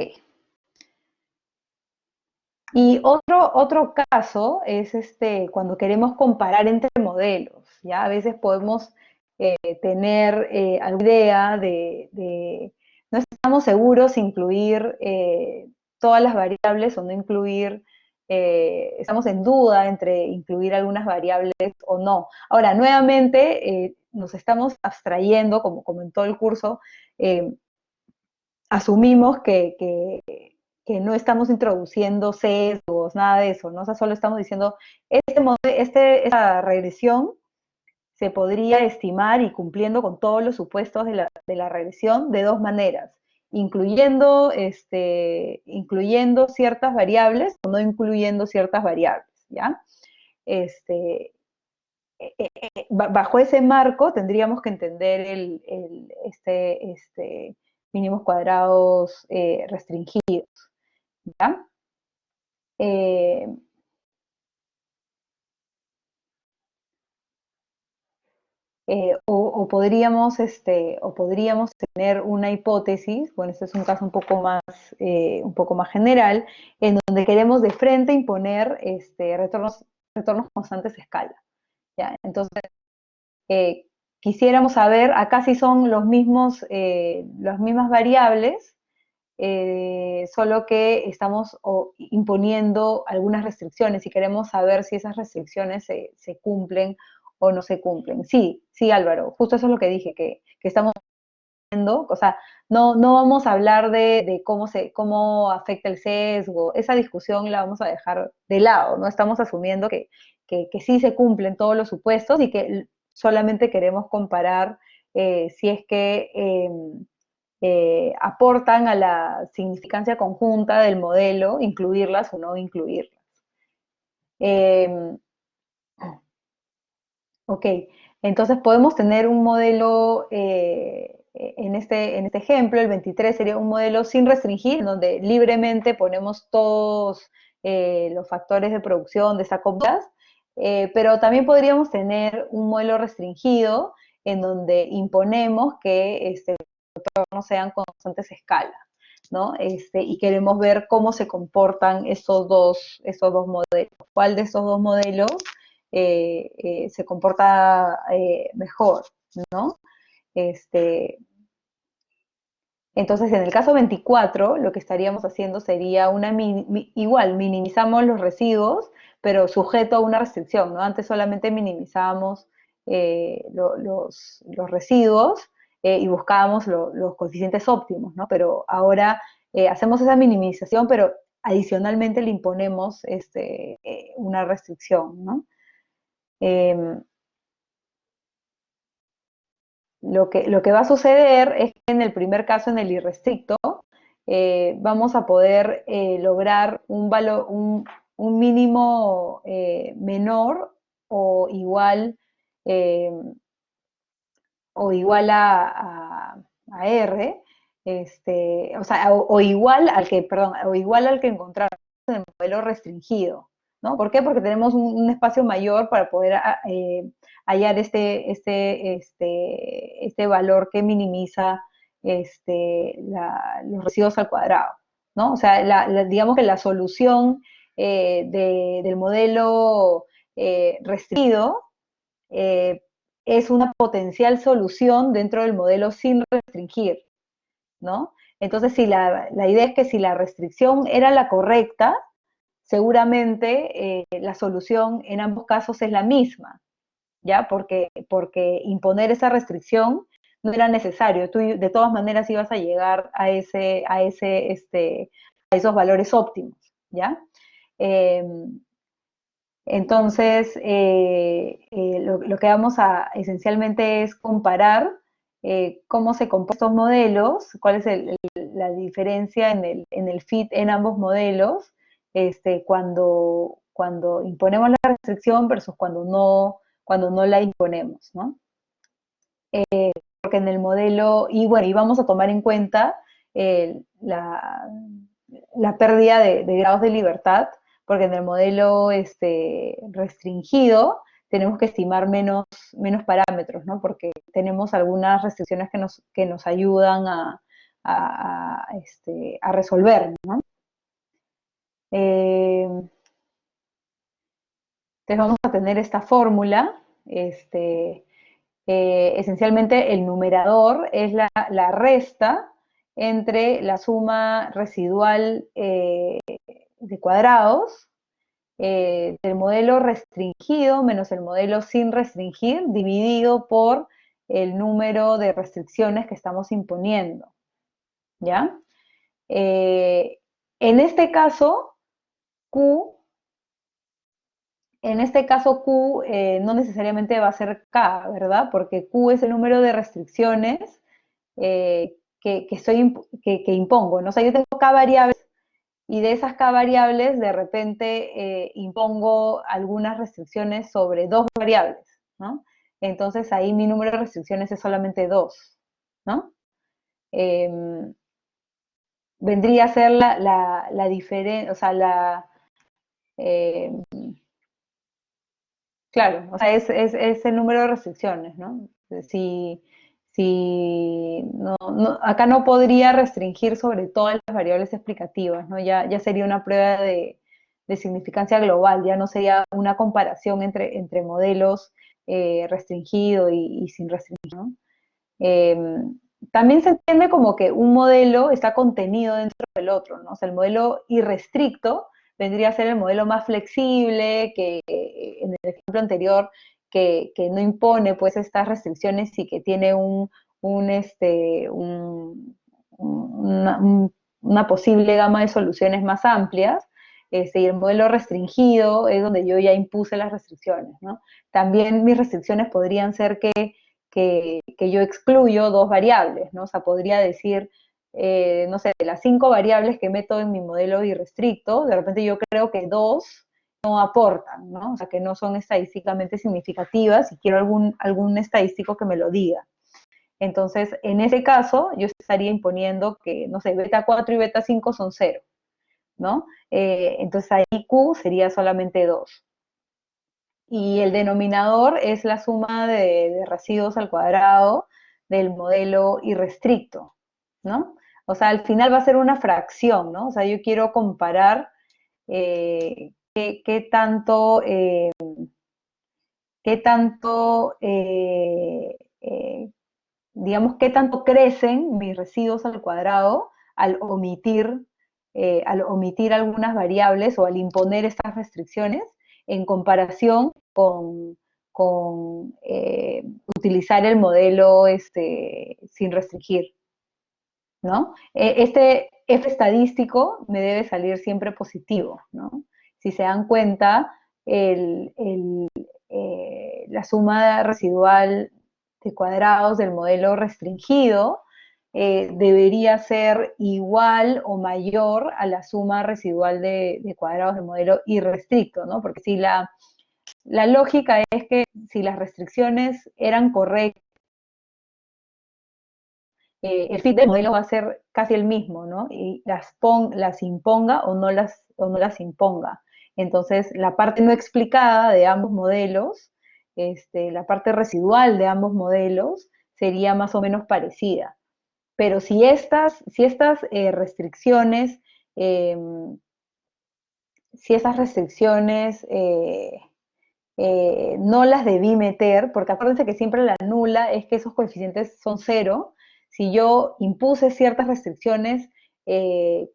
Y otro caso es cuando queremos comparar entre modelos, ¿ya? A veces podemos tener alguna idea no estamos seguros si incluir todas las variables o no incluir, estamos en duda entre incluir algunas variables o no. Ahora, nuevamente, nos estamos abstrayendo, como en todo el curso, eh, asumimos que no estamos introduciendo sesgos, nada de eso, ¿no? O sea, solo estamos diciendo, esta regresión se podría estimar y cumpliendo con todos los supuestos de la regresión de dos maneras, incluyendo ciertas variables o no incluyendo ciertas variables, ¿ya? Este, Bajo ese marco tendríamos que entender mínimos cuadrados restringidos, ¿ya? Eh, o podríamos tener una hipótesis, bueno, este es un caso un poco más general, en donde queremos de frente imponer retornos constantes a escala. ¿ya? Entonces, eh, quisiéramos saber, acá sí son los mismos, las mismas variables, solo que estamos imponiendo algunas restricciones y queremos saber si esas restricciones se cumplen o no se cumplen. Sí, sí, Álvaro, justo eso es lo que dije, que estamos viendo, o sea, no vamos a hablar de cómo afecta el sesgo, esa discusión la vamos a dejar de lado, ¿no? Estamos asumiendo que sí se cumplen todos los supuestos y que solamente queremos comparar si es que aportan a la significancia conjunta del modelo, incluirlas o no incluirlas. Eh, ok, entonces podemos tener un modelo, en este ejemplo, el 23 sería un modelo sin restringir, donde libremente ponemos todos los factores de producción de esa compras, pero también podríamos tener un modelo restringido en donde imponemos que no sean constantes escalas, ¿no? Y queremos ver cómo se comportan esos dos modelos. ¿Cuál de esos dos modelos se comporta mejor, ¿no? Este, entonces, en el caso 24, lo que estaríamos haciendo sería igual, minimizamos los residuos, pero sujeto a una restricción, ¿no? Antes solamente minimizábamos los residuos y buscábamos los coeficientes óptimos, ¿no? Pero ahora hacemos esa minimización, pero adicionalmente le imponemos una restricción, ¿no? Em, lo que va a suceder es que en el primer caso, en el irrestricto, vamos a poder lograr un valor, un mínimo menor o igual, eh, a R, o sea, o igual al que, perdón, o igual al que encontramos en el modelo restringido, ¿no? ¿Por qué? Porque tenemos un espacio mayor para poder hallar este valor que minimiza los residuos al cuadrado, ¿no? O sea, digamos que la solución del modelo restringido eh, es una potencial solución dentro del modelo sin restringir, ¿no? Entonces, si la idea es que si la restricción era la correcta, seguramente la solución en ambos casos es la misma, ¿ya? Porque imponer esa restricción no era necesario. Tú de todas maneras ibas a llegar a esos valores óptimos, ¿ya? Eh, entonces, lo que vamos a esencialmente es comparar cómo se comportan estos modelos, cuál es la diferencia en el fit en ambos modelos, cuando imponemos la restricción versus cuando no la imponemos, ¿no? Porque en el modelo, y bueno, y vamos a tomar en cuenta la pérdida de grados de libertad, porque en el modelo restringido tenemos que estimar menos parámetros, ¿no? Porque tenemos algunas restricciones que nos ayudan a resolver, ¿no? Entonces vamos a tener esta fórmula, esencialmente el numerador es la resta entre la suma residual de cuadrados del modelo restringido menos el modelo sin restringir dividido por el número de restricciones que estamos imponiendo, ¿ya? Eh, en este caso, Q En este caso, Q no necesariamente va a ser K, ¿verdad? Porque Q es el número de restricciones que impongo, ¿no? O sea, yo tengo K variables y de esas K variables de repente impongo algunas restricciones sobre dos variables, ¿no? Entonces ahí mi número de restricciones es solamente dos, ¿no? Eh, Vendría a ser la diferencia, o sea, eh, claro, o sea, es el número de restricciones, ¿no? Si acá no podría restringir sobre todas las variables explicativas, ¿no? Ya sería una prueba de significancia global, ya no sería una comparación entre modelos restringido y sin restringir, ¿no? Eh, También se entiende como que un modelo está contenido dentro del otro, ¿no? O sea, el modelo irrestricto vendría a ser el modelo más flexible, que en el ejemplo anterior, que no impone pues estas restricciones y que tiene una, una posible gama de soluciones más amplias. Y el modelo restringido es donde yo ya impuse las restricciones, ¿no? También mis restricciones podrían ser que yo excluyo dos variables, ¿no? O sea, podría decir, no sé, de las 5 variables que meto en mi modelo irrestricto, de repente yo creo que dos no aportan, ¿no? O sea, que no son estadísticamente significativas y quiero algún estadístico que me lo diga. Entonces, en ese caso, yo estaría imponiendo que, no sé, beta 4 y beta 5 son cero, ¿no? Entonces ahí Q sería solamente 2 y el denominador es la suma de residuos al cuadrado del modelo irrestricto, ¿no? O sea, al final va a ser una fracción, ¿no? O sea, yo quiero comparar qué tanto, qué tanto digamos, qué tanto crecen mis residuos al cuadrado al omitir algunas variables o al imponer estas restricciones en comparación con utilizar el modelo sin restringir, ¿no? Este F estadístico me debe salir siempre positivo, ¿no? Si se dan cuenta, la suma residual de cuadrados del modelo restringido debería ser igual o mayor a la suma residual de cuadrados del modelo irrestricto, ¿no? Porque si la lógica es que si las restricciones eran correctas, el fit del modelo va a ser casi el mismo, ¿no? Y las imponga o no las imponga. Entonces, la parte no explicada de ambos modelos, la parte residual de ambos modelos, sería más o menos parecida. Pero eh, si estas restricciones no las debí meter, porque acuérdense que siempre la nula es que esos coeficientes son cero. Si yo impuse ciertas restricciones que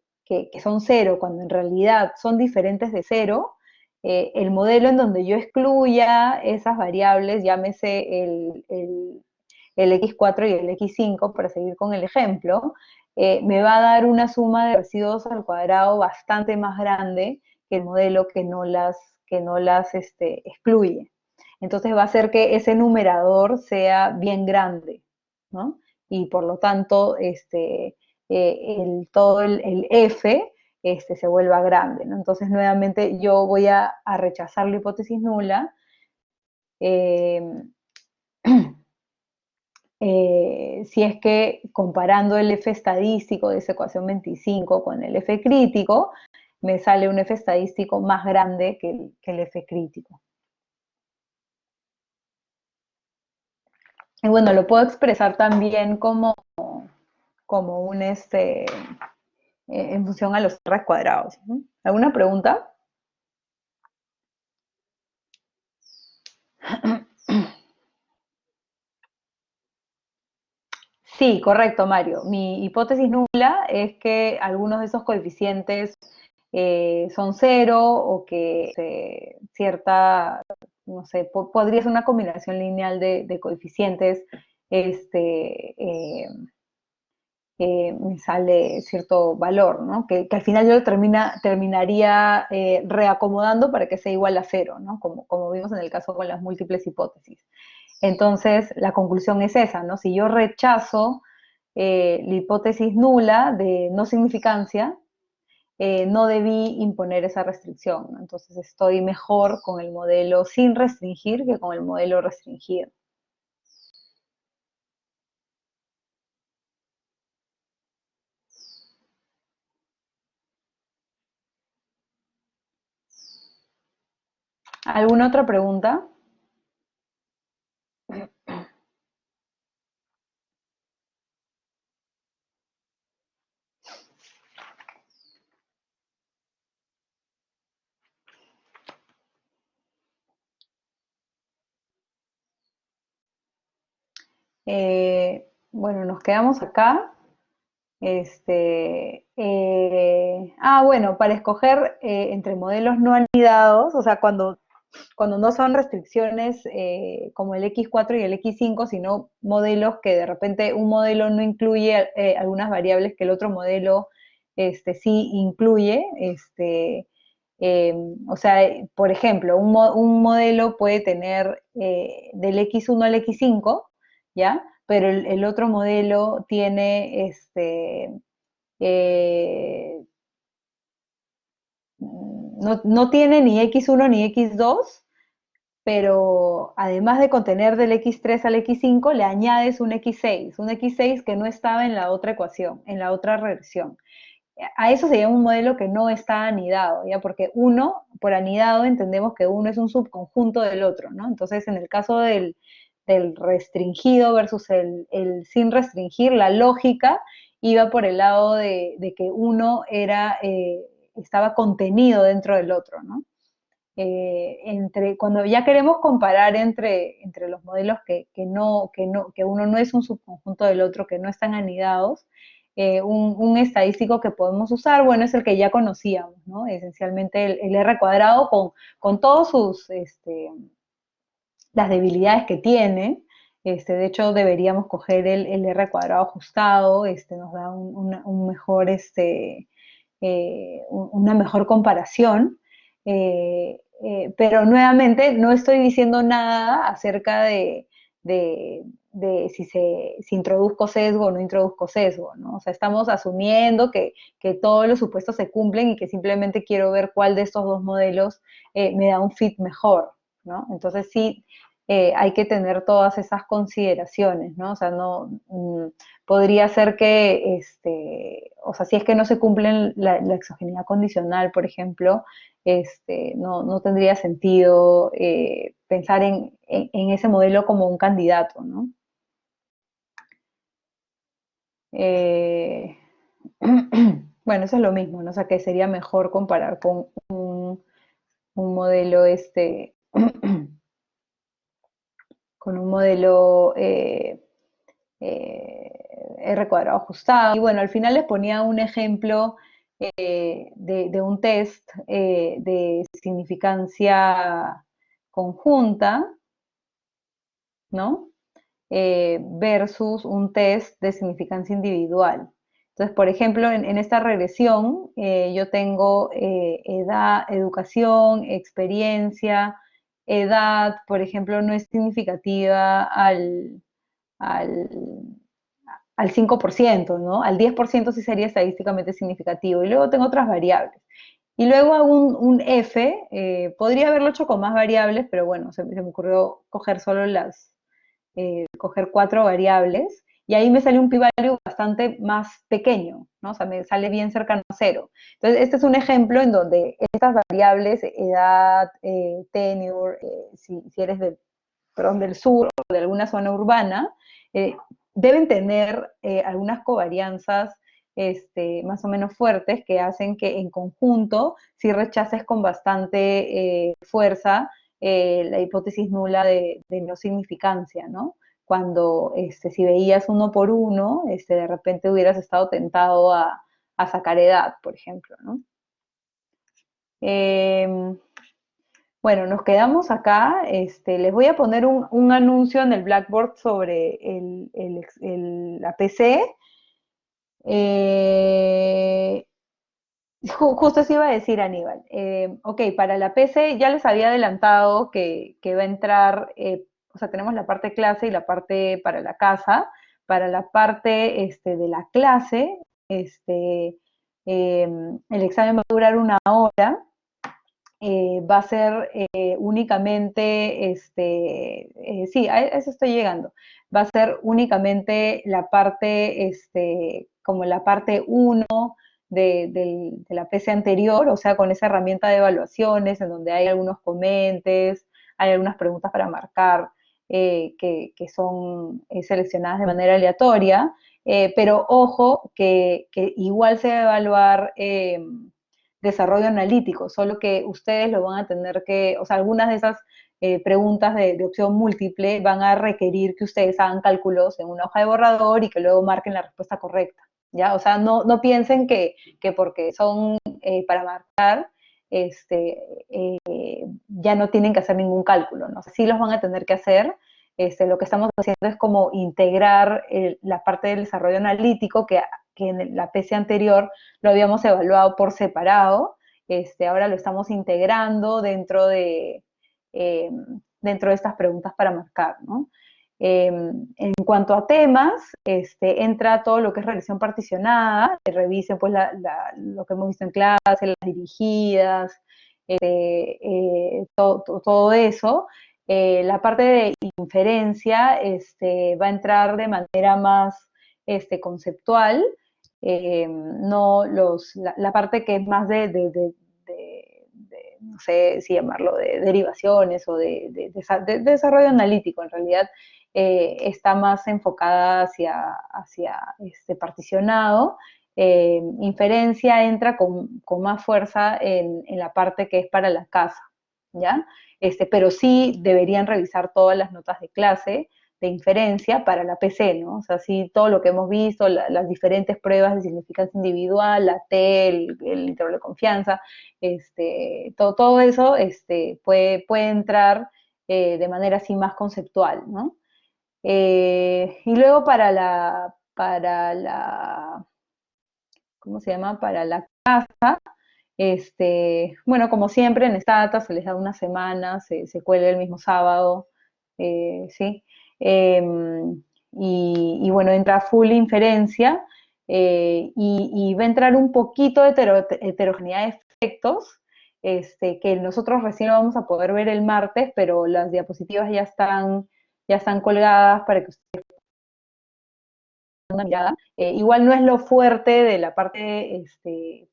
son cero, cuando en realidad son diferentes de cero, el modelo en donde yo excluya esas variables, llámese el X4 y el X5, para seguir con el ejemplo, me va a dar una suma de residuos al cuadrado bastante más grande que el modelo que no las excluye. Entonces va a hacer que ese numerador sea bien grande, ¿no? Y por lo tanto, todo el F se vuelva grande, ¿no? Entonces, nuevamente, yo voy a rechazar la hipótesis nula. Eh, si es que comparando el F estadístico de esa ecuación 25 con el F crítico, me sale un F estadístico más grande que el F crítico. Y bueno, lo puedo expresar también como en función a los R cuadrados, ¿no? ¿Alguna pregunta? Sí, correcto, Mario. Mi hipótesis nula es que algunos de esos coeficientes son cero o que cierta, no sé, podría ser una combinación lineal de coeficientes, este, eh, me sale cierto valor, ¿no? Que al final yo lo terminaría reacomodando para que sea igual a cero, ¿no? Como vimos en el caso con las múltiples hipótesis. Entonces, la conclusión es esa, ¿no? Si yo rechazo la hipótesis nula de no significancia, no debí imponer esa restricción, ¿no? Entonces, estoy mejor con el modelo sin restringir que con el modelo restringido. ¿Alguna otra pregunta? Bueno, nos quedamos acá. Bueno, para escoger entre modelos no anidados, o sea, cuando no son restricciones como el X4 y el X5, sino modelos que de repente un modelo no incluye algunas variables que el otro modelo sí incluye. Eh, o sea, por ejemplo, un modelo puede tener del X1 al X5, ¿ya? Pero el otro modelo tiene eh, no tiene ni X1 ni X2, pero además de contener del X3 al X5, le añades un X6 que no estaba en la otra ecuación, en la otra regresión. A eso se llama un modelo que no está anidado, ¿ya? Porque uno, por anidado, entendemos que uno es un subconjunto del otro, ¿no? Entonces, en el caso del restringido versus el sin restringir, la lógica iba por el lado de que uno estaba contenido dentro del otro, ¿no? Cuando ya queremos comparar entre los modelos que uno no es un subconjunto del otro, que no están anidados, un estadístico que podemos usar, bueno, es el que ya conocíamos, ¿no? Esencialmente el R cuadrado con todos las debilidades que tiene. De hecho, deberíamos coger el R cuadrado ajustado, nos da un mejor, una mejor comparación. Pero nuevamente no estoy diciendo nada acerca de si introduzco sesgo o no introduzco sesgo, ¿no? O sea, estamos asumiendo que todos los supuestos se cumplen y que simplemente quiero ver cuál de estos dos modelos me da un fit mejor, ¿no? Entonces sí, hay que tener todas esas consideraciones, ¿no? O sea, podría ser que, o sea, si es que no se cumplen la exogeneidad condicional, por ejemplo, no tendría sentido pensar en ese modelo como un candidato, ¿no? Eh, bueno, eso es lo mismo, ¿no? O sea, que sería mejor comparar con un modelo, con un modelo R cuadrado ajustado. Y bueno, al final les ponía un ejemplo de un test de significancia conjunta, ¿no? Versus un test de significancia individual. Entonces, por ejemplo, en esta regresión yo tengo edad, educación, experiencia, edad, por ejemplo, no es significativa al, al 5%, ¿no? Al 10% sí sería estadísticamente significativo. Y luego tengo otras variables. Y luego hago un F, podría haberlo hecho con más variables, pero bueno, se me ocurrió coger solo coger 4 variables, y ahí me sale un p-value bastante más pequeño, ¿no? O sea, me sale bien cercano a 0. Entonces, este es un ejemplo en donde estas variables, edad, tenure, si eres perdón, del sur o de alguna zona urbana, eh, deben tener algunas covarianzas más o menos fuertes que hacen que en conjunto si rechaces con bastante fuerza la hipótesis nula de no significancia, ¿no? Cuando si veías uno por uno, de repente hubieras estado tentado a sacar edad, por ejemplo, ¿no? Eh, bueno, nos quedamos acá. Les voy a poner un anuncio en el Blackboard sobre la PC. Eh, justo eso iba a decir, Aníbal. Ok, para la PC ya les había adelantado que va a entrar, o sea, tenemos la parte clase y la parte para la casa. Para la parte de la clase, el examen va a durar 1 hora. Va a ser únicamente, sí, a eso estoy llegando, va a ser únicamente la parte, como la parte uno de la PC anterior, o sea, con esa herramienta de evaluaciones en donde hay algunos comentes, hay algunas preguntas para marcar que son seleccionadas de manera aleatoria, pero ojo que igual se va a evaluar desarrollo analítico, solo que ustedes lo van a tener que, o sea, algunas de esas preguntas de opción múltiple van a requerir que ustedes hagan cálculos en una hoja de borrador y que luego marquen la respuesta correcta, ¿ya? O sea, no piensen que porque son para marcar, ya no tienen que hacer ningún cálculo, ¿no? Sí los van a tener que hacer. Lo que estamos haciendo es como integrar la parte del desarrollo analítico que en la PC anterior lo habíamos evaluado por separado. Ahora lo estamos integrando eh, dentro de estas preguntas para marcar, ¿no? En cuanto a temas, entra todo lo que es regresión particionada, que revisen pues lo que hemos visto en clase, las dirigidas, todo eso. La parte de inferencia va a entrar de manera más conceptual, no la parte que es más no sé si llamarlo, de derivaciones o de desarrollo analítico, en realidad está más enfocada hacia particionado. Inferencia entra con más fuerza en la parte que es para la casa, ¿ya? Pero sí deberían revisar todas las notas de clase de inferencia para la PC, ¿no? O sea, sí, todo lo que hemos visto, las diferentes pruebas de significancia individual, la T, el intervalo de confianza, todo eso puede entrar de manera así más conceptual, ¿no? Y luego ¿cómo se llama? Para la casa, bueno, como siempre en esta data se les da una semana, se cuelga el mismo sábado, ¿sí? Y bueno, entra full inferencia y va a entrar un poquito de heterogeneidad de efectos, que nosotros recién lo vamos a poder ver el martes, pero las diapositivas ya están colgadas para que ustedes una mirada. Igual no es lo fuerte de la parte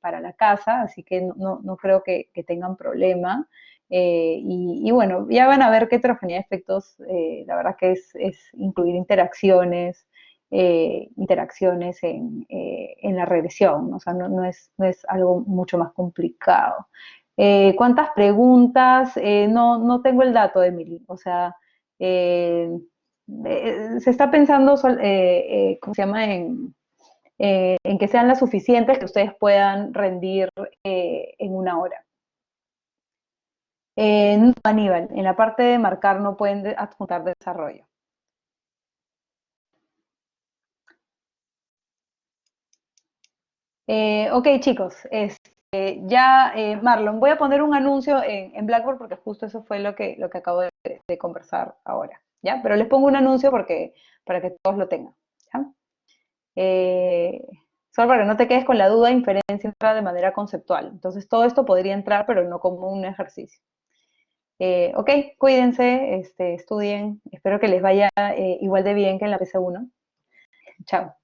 para la casa, así que no creo que tengan problema. Y bueno, ya van a ver que heterogeneidad de efectos, la verdad que es incluir interacciones en la regresión, ¿no? O sea, no es algo mucho más complicado. ¿Cuántas preguntas? No tengo el dato, Emily. O sea, eh, se está pensando, ¿cómo se llama? En que sean las suficientes que ustedes puedan rendir en una hora. No, Aníbal, en la parte de marcar no pueden adjuntar desarrollo. Ok, chicos, Marlon, voy a poner un anuncio en Blackboard porque justo eso fue lo que acabo de conversar ahora, ¿ya? Pero les pongo un anuncio para que todos lo tengan, ¿ya? Eh, Solo para que no te quedes con la duda, inferencia entra de manera conceptual. Entonces, todo esto podría entrar, pero no como un ejercicio. Ok, cuídense, estudien. Espero que les vaya igual de bien que en la PC1. Chao.